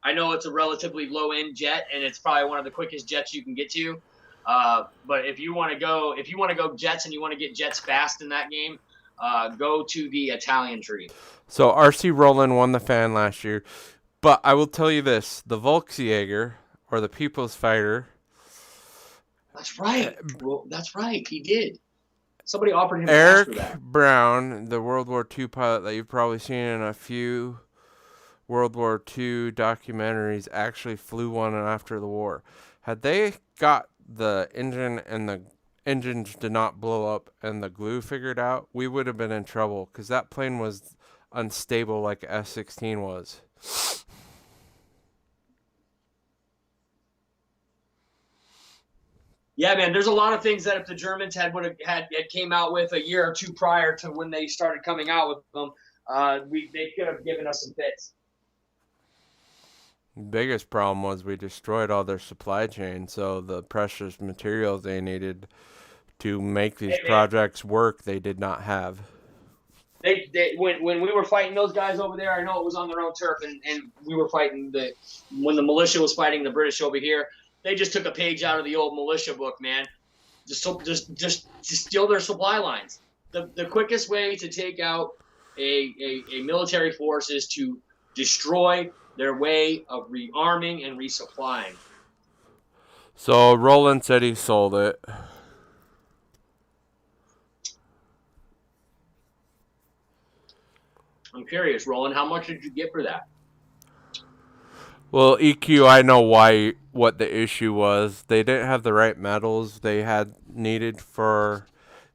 I know it's a relatively low end jet, and it's probably one of the quickest jets you can get to. But if you want to go jets and you want to get jets fast in that game, go to the Italian tree. So RC Roland won the fan last year, but I will tell you this: the Volksjäger, or the People's Fighter, That's right. Well, that's right. He did. Somebody offered him cash for Eric that. Brown, the World War II pilot that you've probably seen in a few World War II documentaries, actually flew one after the war. Had they got the engine and the engines did not blow up and the glue figured out, we would have been in trouble because that plane was unstable like F-16 was. Yeah, man. There's a lot of things that if the Germans would have had came out with a year or two prior to when they started coming out with them, they could have given us some fits. The biggest problem was we destroyed all their supply chain, so the precious materials they needed to make these Hey, man, projects work, they did not have. when we were fighting those guys over there, I know it was on their own turf, and we were fighting when the militia was fighting the British over here. They just took a page out of the old militia book, man. Just steal their supply lines. The quickest way to take out a military force is to destroy their way of rearming and resupplying. So Roland said he sold it. I'm curious, Roland, how much did you get for that? Well, EQ, I know what the issue was. They didn't have the right metals they had needed for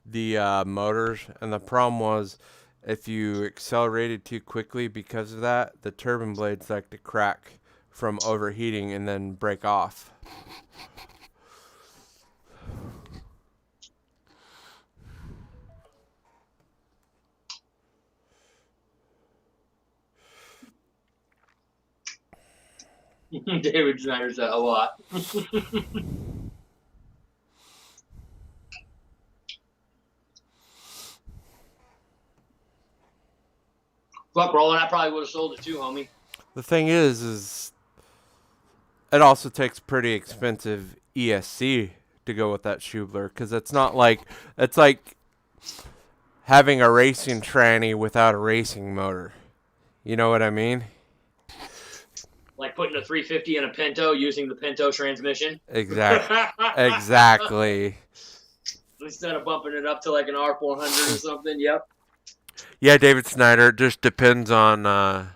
the motors, and the problem was if you accelerated too quickly because of that, the turbine blades like to crack from overheating and then break off. David Schneider said a lot. Fuck, Roland, I probably would have sold it too, homie. The thing is it also takes pretty expensive ESC to go with that Schubler, because it's like having a racing tranny without a racing motor. You know what I mean? Like putting a 350 in a Pinto using the Pinto transmission. Exactly. Instead of bumping it up to like an R400 or something. Yep. Yeah, David Snyder. It just depends on the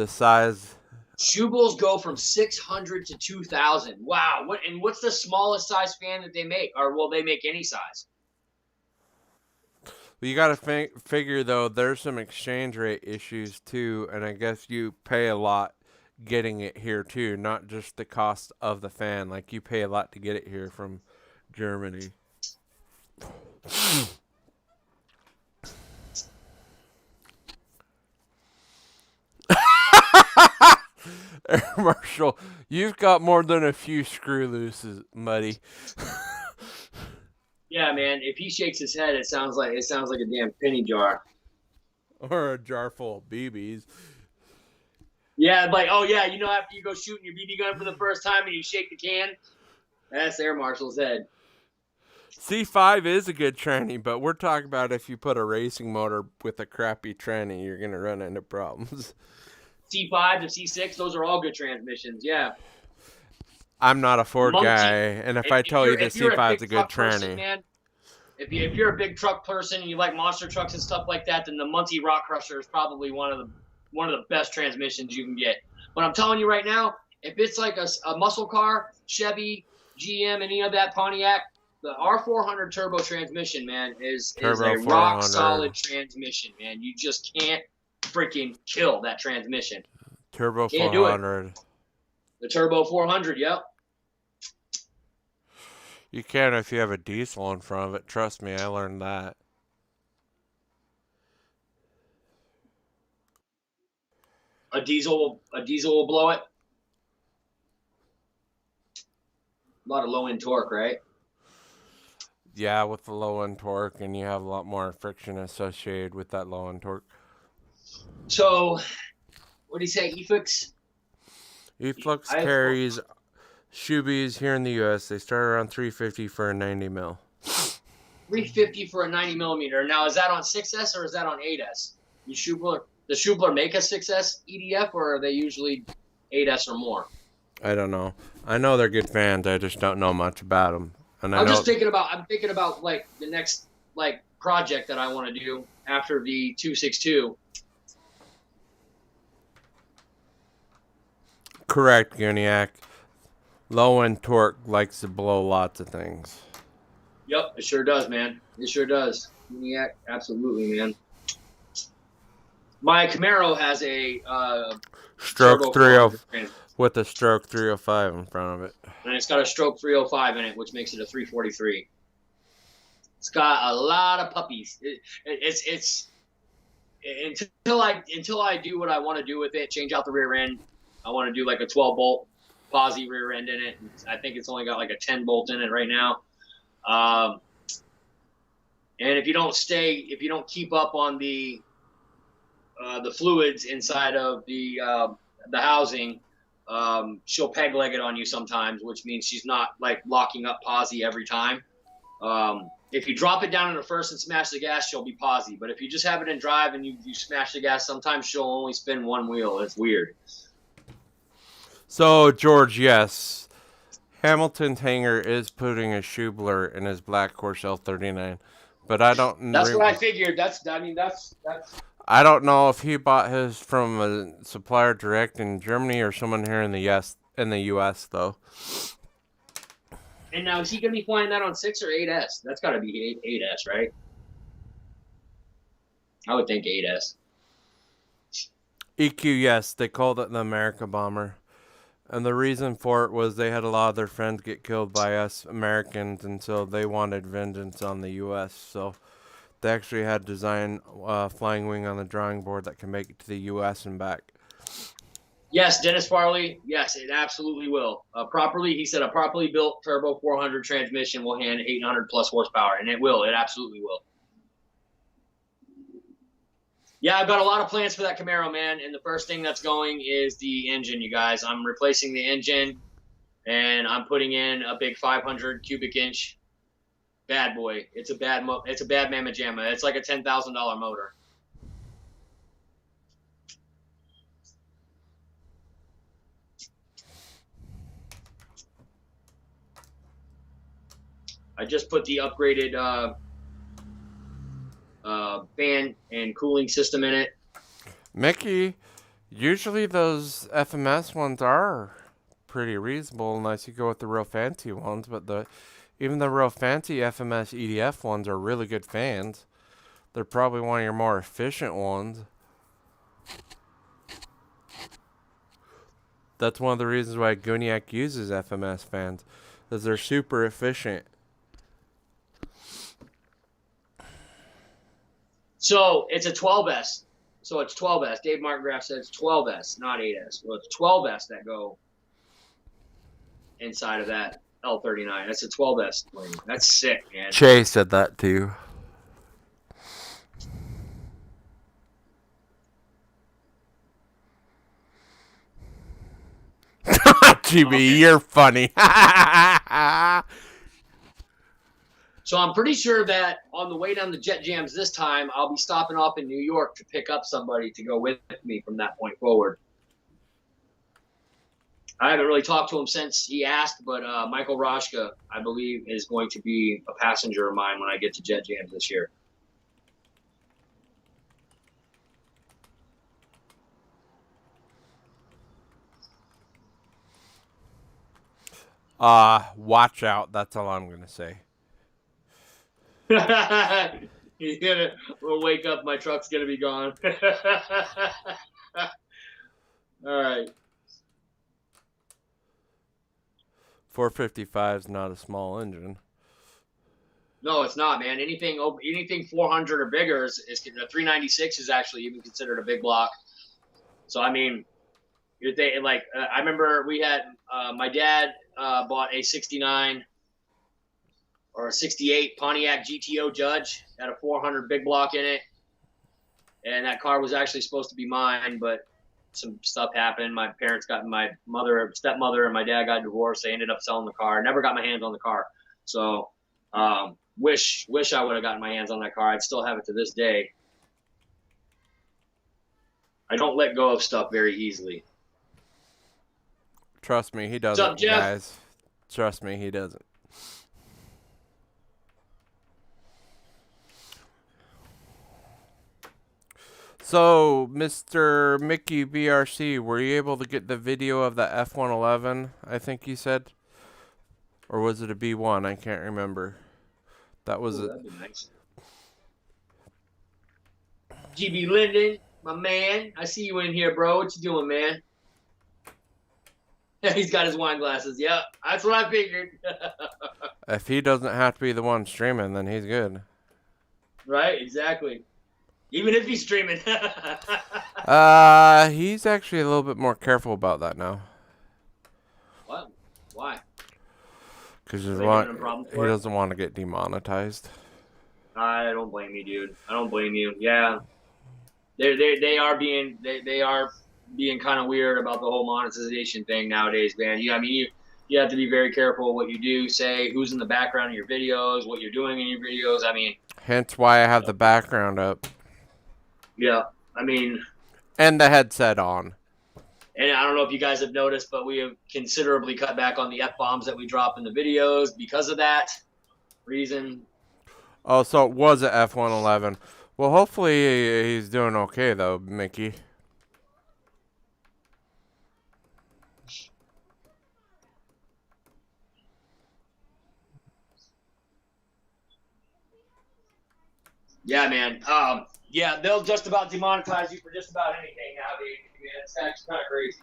size. Schubels go from 600 to 2,000. Wow. What's the smallest size fan that they make? Or will they make any size? Well, you got to figure, though, there's some exchange rate issues, too, and I guess you pay a lot getting it here, too, not just the cost of the fan. Like, you pay a lot to get it here from Germany. Air Marshal, you've got more than a few screw looses, Muddy. Yeah, man. If he shakes his head, it sounds like a damn penny jar. Or a jar full of BBs. Yeah, like, oh yeah, after you go shooting your BB gun for the first time and you shake the can, that's Air Marshal's head. C5 is a good tranny, but we're talking about if you put a racing motor with a crappy tranny, you're gonna run into problems. C5 to C6, those are all good transmissions. Yeah. I'm not a Ford guy, and if I tell you the C5 is a good tranny, man, if you're a big truck person and you like monster trucks and stuff like that, then the Muncie Rock Crusher is probably one of the best transmissions you can get. But I'm telling you right now, if it's like a muscle car, Chevy, GM, any of that Pontiac, the R400 turbo transmission, man, is a rock solid transmission, man. You just can't freaking kill that transmission. Turbo 400. The Turbo 400, yep. You can if you have a diesel in front of it. Trust me, I learned that. A diesel will blow it. A lot of low end torque, right? Yeah, with the low end torque, and you have a lot more friction associated with that low end torque. So, what do you say, eFix? Eflux I carries Shubies here in the U.S. They start around 350 for a 90 mil. 350 for a 90 millimeter. Now, is that on 6S or is that on 8S? Does Schubler make a 6S EDF, or are they usually 8S or more? I don't know. I know they're good fans. I just don't know much about them. And I I'm know just thinking about. I'm thinking about like the next like project that I want to do after the 262. correct, Guniac. Low end torque likes to blow lots of things. Yep, it sure does, man. It sure does. Yeah, absolutely, man. My Camaro has a Stroke turbo 400 30 transmission, with a stroke 305 in front of it. and it's got a stroke 305 in it, which makes it a 343. It's got a lot of puppies. It's until I do what I want to do with it, change out the rear end. I want to do like a 12 bolt posi rear end in it. I think it's only got like a 10 bolt in it right now. And if you don't keep up on the fluids inside of the housing, she'll peg leg it on you sometimes, which means she's not like locking up posi every time. If you drop it down in the first and smash the gas, she'll be posi. But if you just have it in drive and you smash the gas, sometimes she'll only spin one wheel. It's weird. So, George, yes. Hamilton's hanger is putting a Schubler in his Black Horse L39. But I don't. That's what I figured. That's. I don't know if he bought his from a supplier direct in Germany or someone here in the U.S. though. And now is he gonna be flying that on 6 or 8S? That's got to be 8S, right? I would think 8S. EQ, yes, they called it the America Bomber. And the reason for it was they had a lot of their friends get killed by us Americans, and so they wanted vengeance on the U.S. So they actually had to design a flying wing on the drawing board that can make it to the U.S. and back. Yes, Dennis Farley. Yes, it absolutely will. He said a properly built turbo 400 transmission will hand 800 plus horsepower, and it will. It absolutely will. Yeah, I've got a lot of plans for that Camaro, man. And the first thing that's going is the engine, you guys. I'm replacing the engine, and I'm putting in a big 500 cubic inch bad boy. It's a bad mamma jamma. It's like a $10,000 motor. I just put the upgraded fan and cooling system in it. Mickey, usually those FMS ones are pretty reasonable unless you go with the real fancy ones, but even the real fancy FMS EDF ones are really good fans. They're probably one of your more efficient ones. That's one of the reasons why Guniac uses FMS fans, is they're super efficient. So it's a 12S. So it's 12S. Dave Martingraf says 12S, not 8S. Well, it's 12S that go inside of that L39. That's a 12S plane. That's sick, man. Che said that too. GB, okay. You're funny. So I'm pretty sure that on the way down the Jet Jams this time, I'll be stopping off in New York to pick up somebody to go with me from that point forward. I haven't really talked to him since he asked, but Michael Roshka, I believe, is going to be a passenger of mine when I get to Jet Jams this year. Watch out. That's all I'm going to say. We'll wake up. My truck's gonna be gone. All right. 455 is not a small engine. No, it's not, man. Anything 400 or bigger is the 396 is actually even considered a big block. So I mean, I remember we had my dad bought a 69 or a 68 Pontiac GTO Judge. Had a 400 big block in it. And that car was actually supposed to be mine, but some stuff happened. My parents got my stepmother and my dad got divorced. They ended up selling the car. Never got my hands on the car. So wish I would have gotten my hands on that car. I'd still have it to this day. I don't let go of stuff very easily. Trust me, he doesn't, What's up, Jeff? guys. Trust me, he doesn't. So, Mr. Mickey BRC, were you able to get the video of the F-111, I think you said? Or was it a B-1? I can't remember. That was it. That'd be nice. GB Linden, my man. I see you in here, bro. What you doing, man? He's got his wine glasses. Yep, that's what I figured. If he doesn't have to be the one streaming, then he's good. Right, exactly. Even if he's streaming. He's actually a little bit more careful about that now. What? Why? Because he doesn't want to get demonetized. I don't blame you, dude. I don't blame you. Yeah, they are being kind of weird about the whole monetization thing nowadays, man. You have to be very careful what you do, say, who's in the background of your videos, what you're doing in your videos. I mean, hence why I have the background up. Yeah, I mean, and the headset on. And I don't know if you guys have noticed, but we have considerably cut back on the F-bombs that we drop in the videos because of that reason. Oh, so it was a F-111. Well, hopefully he's doing okay, though, Mickey. Yeah, man. Yeah, they'll just about demonetize you for just about anything nowadays. Man, it's actually kind of crazy.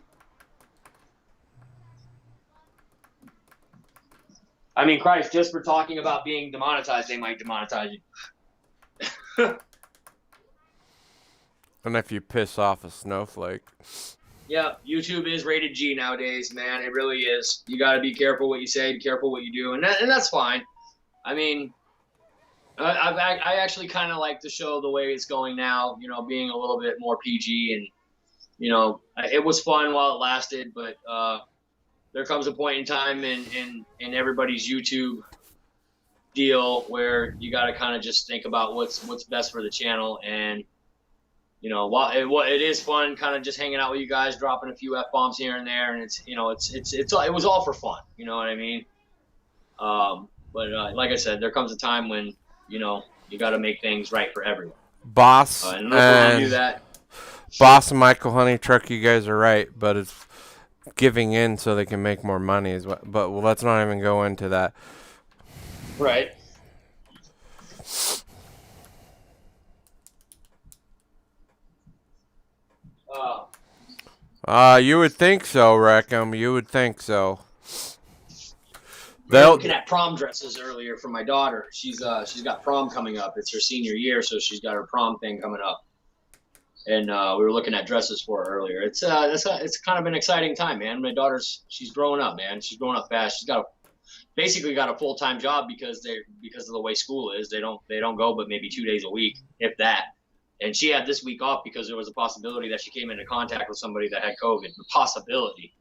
I mean, Christ, just for talking about being demonetized, they might demonetize you. And if you piss off a snowflake. Yeah, YouTube is rated G nowadays, man. It really is. You got to be careful what you say, be careful what you do, and that's fine. I mean, I actually kind of like the show the way it's going now, being a little bit more PG, and, it was fun while it lasted, but there comes a point in time in everybody's YouTube deal where you got to kind of just think about what's best for the channel. And, while it is fun kind of just hanging out with you guys, dropping a few F-bombs here and there, and it was all for fun. You know what I mean? But like I said, there comes a time when, you got to make things right for everyone. Boss and do that. Boss and Michael Honeytruck, you guys are right, but it's giving in so they can make more money. But let's not even go into that. Right. You would think so, Rackham. You would think so. We were looking at prom dresses earlier for my daughter. She's got prom coming up. It's her senior year, so she's got her prom thing coming up. And we were looking at dresses for her earlier. It's kind of an exciting time, man. My daughter's she's growing up, man. She's growing up fast. She's basically got a full-time job because of the way school is. They don't go but maybe 2 days a week, if that. And she had this week off because there was a possibility that she came into contact with somebody that had COVID. The possibility.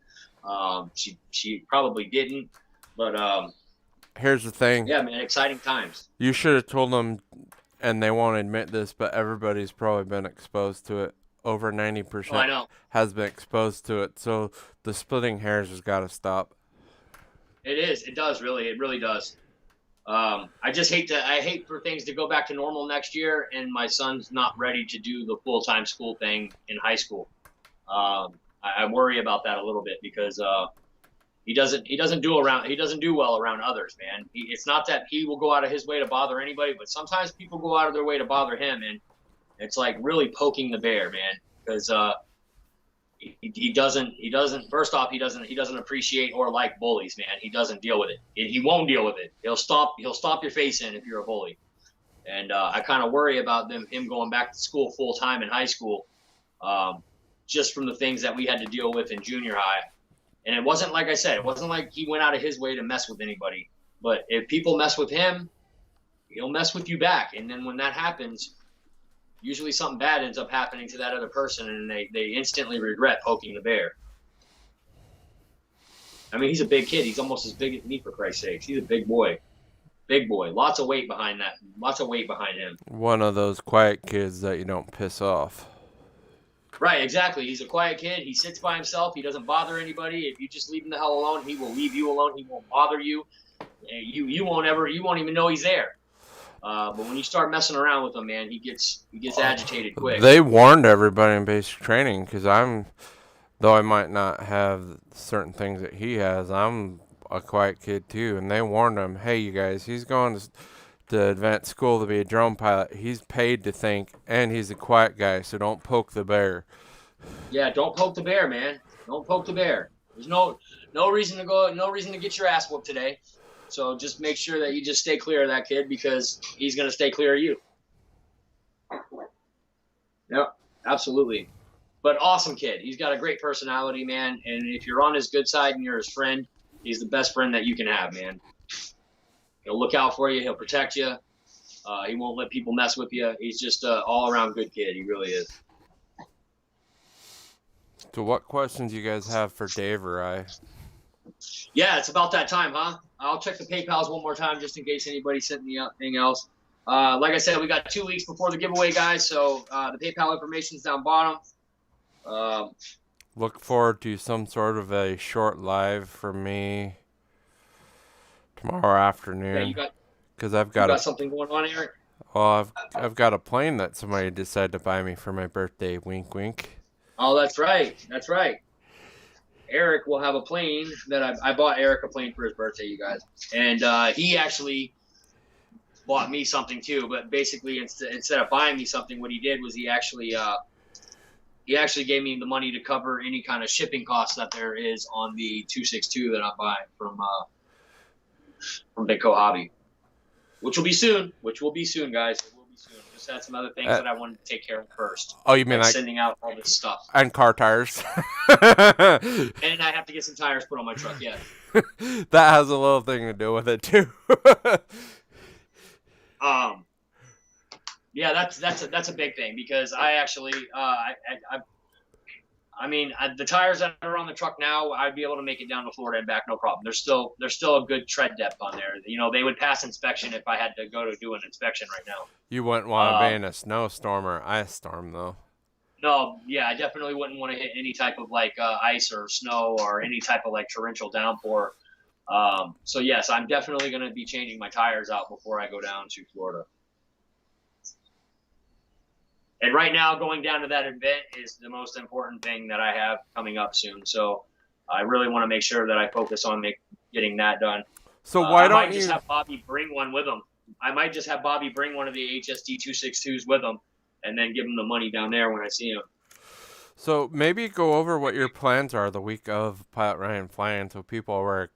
She probably didn't. But here's the thing. Yeah, man, exciting times. You should have told them, and they won't admit this, but everybody's probably been exposed to it. Over 90% has been exposed to it. So the splitting hairs has got to stop. It is. It does, really. It really does. I just hate for things to go back to normal next year, and my son's not ready to do the full-time school thing in high school. I worry about that a little bit because he doesn't do well around others, man. It's not that he will go out of his way to bother anybody, but sometimes people go out of their way to bother him, and it's like really poking the bear, man. Because he doesn't first off, he doesn't appreciate or like bullies, man. He doesn't deal with it. He won't deal with it. He'll stomp your face in if you're a bully. And I kind of worry about him going back to school full time in high school, just from the things that we had to deal with in junior high. And it wasn't, like I said, it wasn't like he went out of his way to mess with anybody. But if people mess with him, he'll mess with you back. And then when that happens, usually something bad ends up happening to that other person, and they instantly regret poking the bear. I mean, he's a big kid. He's almost as big as me, for Christ's sakes. He's a big boy. Big boy. Lots of weight behind that. Lots of weight behind him. One of those quiet kids that you don't piss off. Right, exactly. He's a quiet kid. He sits by himself. He doesn't bother anybody. If you just leave him the hell alone, he will leave you alone. He won't bother you. You won't even know he's there. But when you start messing around with him, man, he gets agitated quick. They warned everybody in basic training because though I might not have certain things that he has, I'm a quiet kid too. And they warned him, hey, you guys, he's going to advanced school to be a drone pilot. He's paid to think, and he's a quiet guy, so don't poke the bear. Yeah, don't poke the bear, man. Don't poke the bear. There's no reason to get your ass whooped today. So just make sure that you just stay clear of that kid, because he's going to stay clear of you. Yep, absolutely. But awesome kid. He's got a great personality, man. And if you're on his good side and you're his friend, he's the best friend that you can have, man. He'll look out for you. He'll protect you. He won't let people mess with you. He's just an all-around good kid. He really is. So what questions you guys have for Dave or I? Yeah, it's about that time, huh? I'll check the PayPals one more time just in case anybody sent me anything else. Like I said, we got 2 weeks before the giveaway, guys, so the PayPal information is down bottom. Look forward to some sort of a short live from me tomorrow afternoon. Yeah, because I've got something going on, Eric? Well, I've got a plane that somebody decided to buy me for my birthday. Wink, wink. Oh, that's right. That's right. Eric will have a plane that I bought Eric a plane for his birthday, you guys. And he actually bought me something too. But basically, instead of buying me something, what he did was he actually gave me the money to cover any kind of shipping costs that there is on the 262 that I'm buying from Bitco Hobby, which will be soon, guys. It will be soon. Just had some other things that I wanted to take care of first. Oh, you mean like sending out all this stuff and car tires? And I have to get some tires put on my truck. Yeah, that has a little thing to do with it too. Yeah, that's a big thing, because I actually the tires that are on the truck now, I'd be able to make it down to Florida and back, no problem. There's still a good tread depth on there. You know, they would pass inspection if I had to go to do an inspection right now. You wouldn't want to be in a snowstorm or ice storm, though. No, yeah, I definitely wouldn't want to hit any type of ice or snow or any type of torrential downpour. So yes, I'm definitely going to be changing my tires out before I go down to Florida. And right now, going down to that event is the most important thing that I have coming up soon. So I really want to make sure that I focus on getting that done. So why don't I might just have Bobby bring one with him. I might just have Bobby bring one of the HSD 262s with him, and then give him the money down there when I see him. So maybe go over what your plans are the week of Pilot Ryan flying, so people are,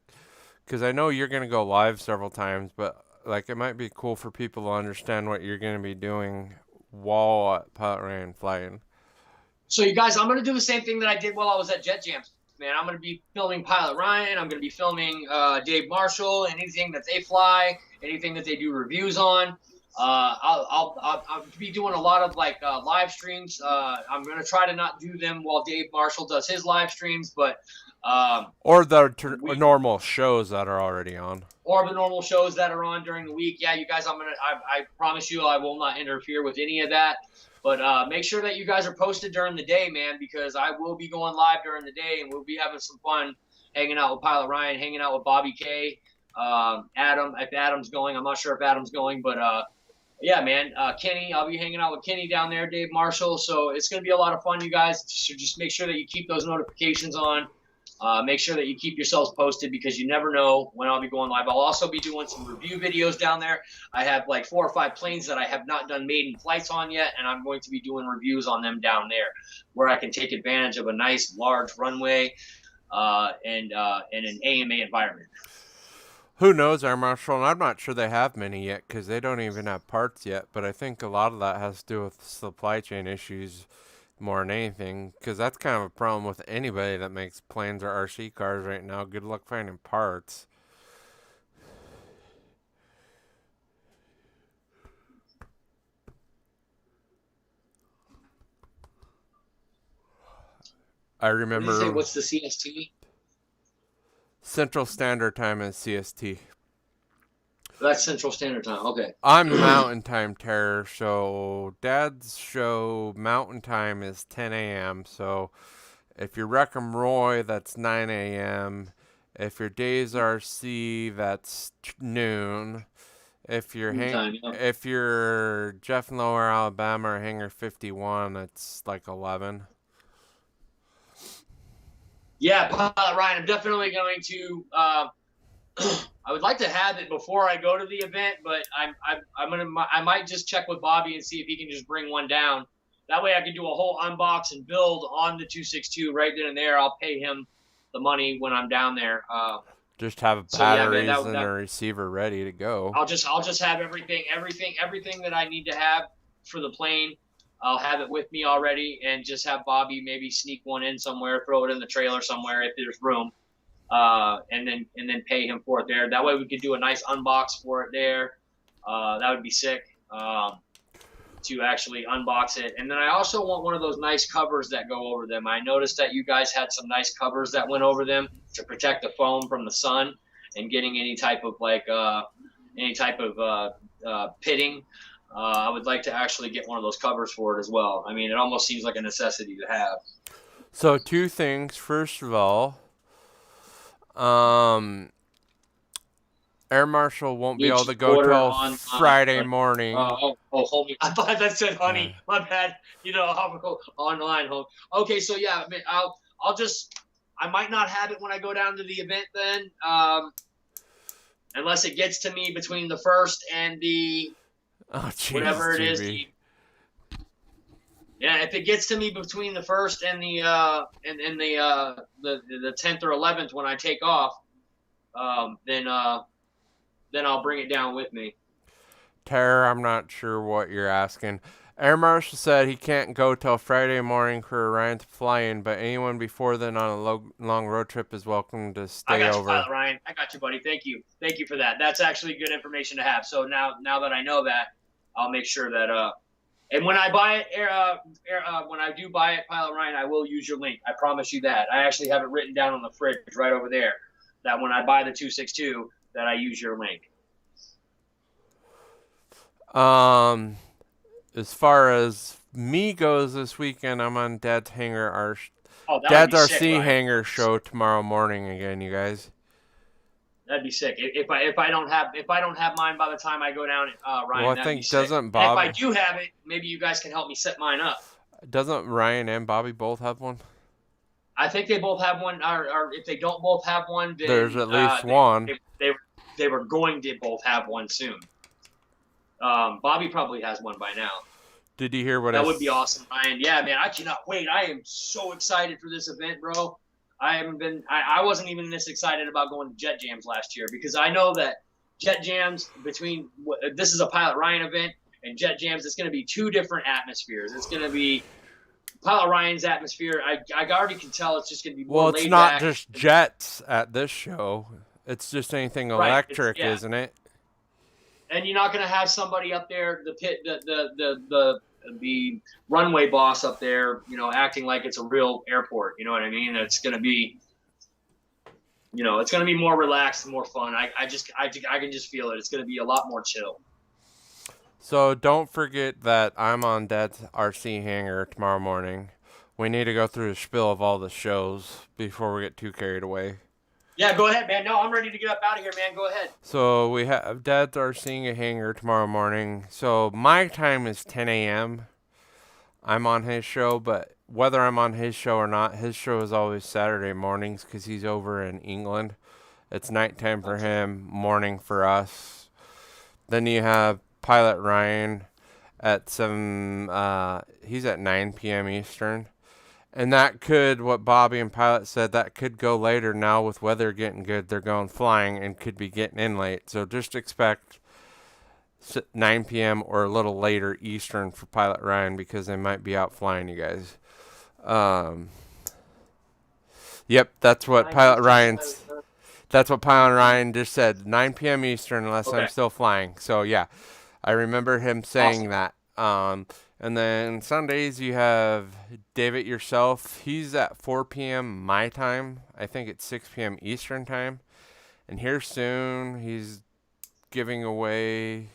because I know you're going to go live several times, but it might be cool for people to understand what you're going to be doing while at Pilot Ryan flying. So you guys, I'm going to do the same thing that I did while I was at Jet Jams, man. I'm going to be filming Pilot Ryan. I'm going to be filming Dave Marshall, anything that they fly, anything that they do reviews on. I'll be doing a lot of live streams. I'm going to try to not do them while Dave Marshall does his live streams, but or the normal shows that are already on. Or the normal shows that are on during the week. Yeah, you guys, I promise you I will not interfere with any of that. But make sure that you guys are posted during the day, man, because I will be going live during the day, and we'll be having some fun hanging out with Pilot Ryan, hanging out with Bobby K, Adam, if Adam's going. I'm not sure if Adam's going, but yeah, man, Kenny, I'll be hanging out with Kenny down there, Dave Marshall. So it's going to be a lot of fun, you guys. So just make sure that you keep those notifications on. Make sure that you keep yourselves posted, because you never know when I'll be going live. I'll also be doing some review videos down there. I have 4 or 5 planes that I have not done maiden flights on yet, and I'm going to be doing reviews on them down there, where I can take advantage of a nice large runway and an AMA environment. Who knows, Air Marshal? And I'm not sure they have many yet, because they don't even have parts yet. But I think a lot of that has to do with supply chain issues. more than anything, because that's kind of a problem with anybody that makes planes or RC cars right now. Good luck finding parts. I What did you say? remember What's the CST? Central Standard Time is CST. That's Central Standard Time. Okay. I'm Mountain Time Terror, so Dad's show Mountain Time is 10 a.m. So if you're Wreck-'em Roy, that's 9 a.m. If you're Days RC, that's noon. If you're Time, yeah. if you're Jeff in Lower Alabama or Hangar 51, it's like 11. Yeah, Pilot Ryan, I'm definitely going to. I would like to have it before I go to the event, but I might just check with Bobby and see if he can just bring one down. That way, I can do a whole unbox and build on the 262 right then and there. I'll pay him the money when I'm down there. Just have batteries and a receiver ready to go. I'll just have everything that I need to have for the plane. I'll have it with me already, and just have Bobby maybe sneak one in somewhere, throw it in the trailer somewhere if there's room, and then pay him for it there. That way we could do a nice unbox for it there. That would be sick to actually unbox it. And then I also want one of those nice covers that go over them. I noticed that you guys had some nice covers that went over them to protect the foam from the sun and getting any type of pitting. I would like to actually get one of those covers for it as well. I mean, it almost seems like a necessity to have. So 2 things. First of all, Air Marshal won't be able to go till Friday morning. Hold me. I thought that said honey. My bad. I'll go online. Okay, so yeah, I might not have it when I go down to the event then, unless it gets to me between the 1st and the whatever it is. Yeah, if it gets to me between the 1st and the 10th or 11th when I take off, then I'll bring it down with me. Terror, I'm not sure what you're asking. Air Marshal said he can't go till Friday morning for Ryan to fly in, but anyone before then on a long road trip is welcome to stay over. I got you, Pilot Ryan. I got you, buddy. Thank you for that. That's actually good information to have. So now that I know that, I'll make sure that and when I buy it, when I do buy it, Pilot Ryan, I will use your link. I promise you that. I actually have it written down on the fridge right over there. That when I buy the 262, that I use your link. As far as me goes this weekend, I'm on Dad's Hangar, Dad's RC Hangar show tomorrow morning again, you guys. That'd be sick. If I don't have mine by the time I go down, Ryan. Well, I think doesn't Bob? If I do have it, maybe you guys can help me set mine up. Doesn't Ryan and Bobby both have one? I think they both have one. Or if they don't both have one, then there's at least one. They were going to both have one soon. Bobby probably has one by now. Did you hear what that would be awesome, Ryan? Yeah, man, I cannot wait. I am so excited for this event, bro. I wasn't even this excited about going to Jet Jams last year because I know that Jet Jams this is a Pilot Ryan event and Jet Jams, it's going to be 2 different atmospheres. It's going to be Pilot Ryan's atmosphere. I already can tell it's just going to be more laid back. Well, it's not just jets at this show. It's just anything electric, isn't it? And you're not going to have somebody up there, the runway boss up there, acting like it's a real airport. You know what I mean? It's going to be, it's going to be more relaxed and more fun. I can just feel it. It's going to be a lot more chill. So don't forget that I'm on Dad's RC Hangar tomorrow morning. We need to go through the spiel of all the shows before we get too carried away. Yeah, go ahead, man. No, I'm ready to get up out of here, man. Go ahead. So we have Dad's RC Hangar tomorrow morning. So my time is 10 a.m. I'm on his show, but whether I'm on his show or not, his show is always Saturday mornings because he's over in England. It's nighttime for him, morning for us. Then you have Pilot Ryan at 7, he's at 9 p.m. Eastern. And that could, what Bobby and Pilot said, that could go later now with weather getting good. They're going flying and could be getting in late. So just expect 9 p.m. or a little later Eastern for Pilot Ryan because they might be out flying you guys. Yep, that's what Pilot Ryan's. That's what Pilot Ryan just said. 9 p.m. Eastern, unless I'm still flying. So yeah, I remember him saying that. And then Sundays you have David yourself. He's at 4 p.m. my time. I think it's 6 p.m. Eastern time. And here soon he's giving away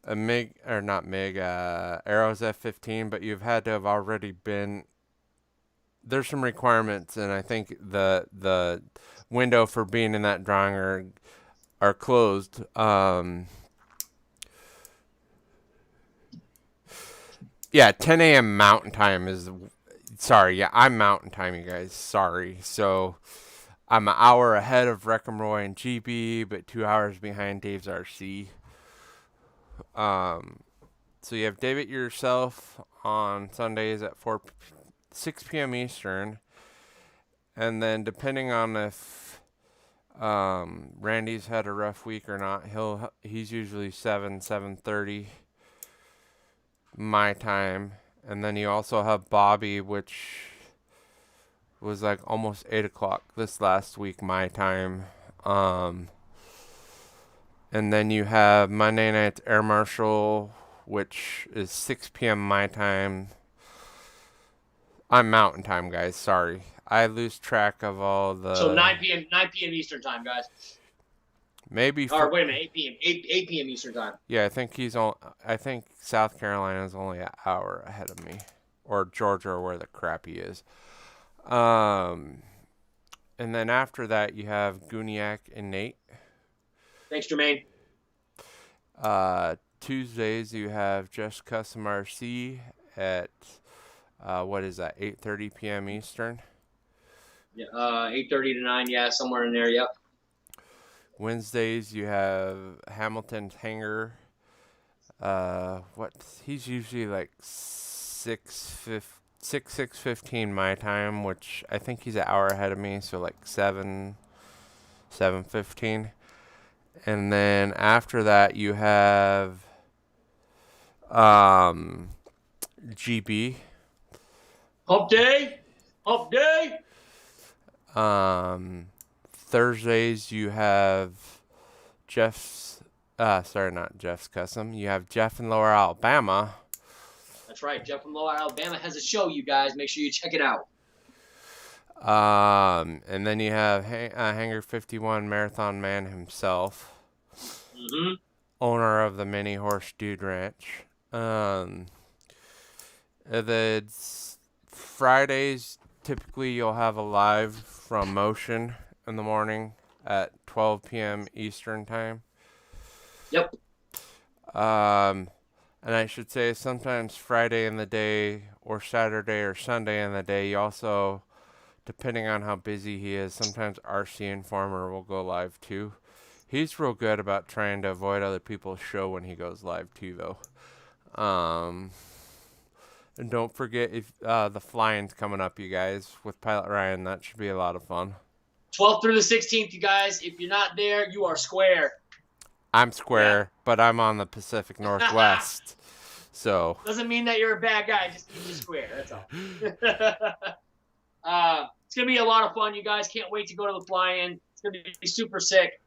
a MiG or not MiG, Arrows F-15. But you've had to have already been. There's some requirements, and I think the window for being in that drawing are closed. Yeah, 10 a.m. Mountain Time is. Sorry, yeah, I'm Mountain Time, you guys. Sorry. So I'm an hour ahead of Wreck 'em Roy and GB, but 2 hours behind Dave's RC. So you have David yourself on Sundays at 6 p.m. Eastern, and then depending on if Randy's had a rough week or not, he's usually 7:30 my time, and then you also have Bobby, which was like almost 8 o'clock this last week my time. And then you have Monday Night's Air Marshal, which is 6 p.m. my time. I'm Mountain Time, guys. Sorry, I lose track of all the. So 9 p.m. Eastern time, guys. Maybe. Or wait a minute, 8 p.m. 8 p.m. Eastern time. Yeah, I think South Carolina is only an hour ahead of me, or Georgia, or where the crap he is. And then after that, you have Guniak and Nate. Thanks, Jermaine. Tuesdays you have Just Custom RC at what is that? 8:30 p.m. Eastern. Yeah, 8:30 to 9. Yeah, somewhere in there. Yep. Wednesdays you have Hamilton's Hangar. He's usually like 6:15 my time, which I think he's an hour ahead of me, so like 7:15. And then after that you have GB. Hump day. Thursdays you have Jeff's. Sorry, not Jeff's Custom. You have Jeff in Lower Alabama. That's right. Jeff from Lower Alabama has a show, you guys. Make sure you check it out. And then you have Hangar 51 Marathon Man himself. Mm-hmm. Owner of the Mini Horse Dude Ranch. The Fridays, typically you'll have a live from Motion in the morning at 12 p.m. Eastern time. Yep. And I should say sometimes Friday in the day or Saturday or Sunday in the day, you also, depending on how busy he is, sometimes RC Informer will go live too. He's real good about trying to avoid other people's show when he goes live too, though. And don't forget if the flying's coming up, you guys, with Pilot Ryan. That should be a lot of fun. 12th through the 16th, you guys. If you're not there, you are square. I'm square, but I'm on the Pacific Northwest. So doesn't mean that you're a bad guy. Just means you're square. That's all. It's gonna be a lot of fun, you guys. Can't wait to go to the fly-in. It's gonna be super sick.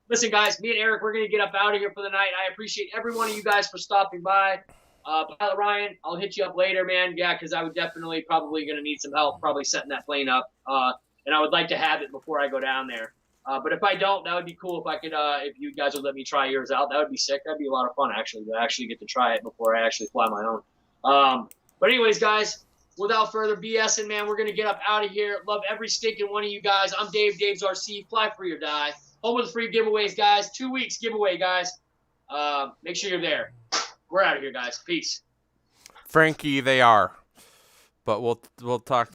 Listen, guys, me and Eric, we're gonna get up out of here for the night. I appreciate every one of you guys for stopping by. Pilot Ryan, I'll hit you up later, man. Yeah, because I would definitely probably gonna need some help, probably setting that plane up. And I would like to have it before I go down there. But if I don't, that would be cool if I could. If you guys would let me try yours out, that would be sick. That'd be a lot of fun, actually, to actually get to try it before I actually fly my own. But anyways, guys, without further BSing, man, we're gonna get up out of here. Love every stinking one of you guys. I'm Dave, Dave's RC. Fly free or die. Home of the free giveaways, guys. 2 weeks giveaway, guys. Make sure you're there. We're out of here, guys. Peace. Frankie, they are. But we'll talk.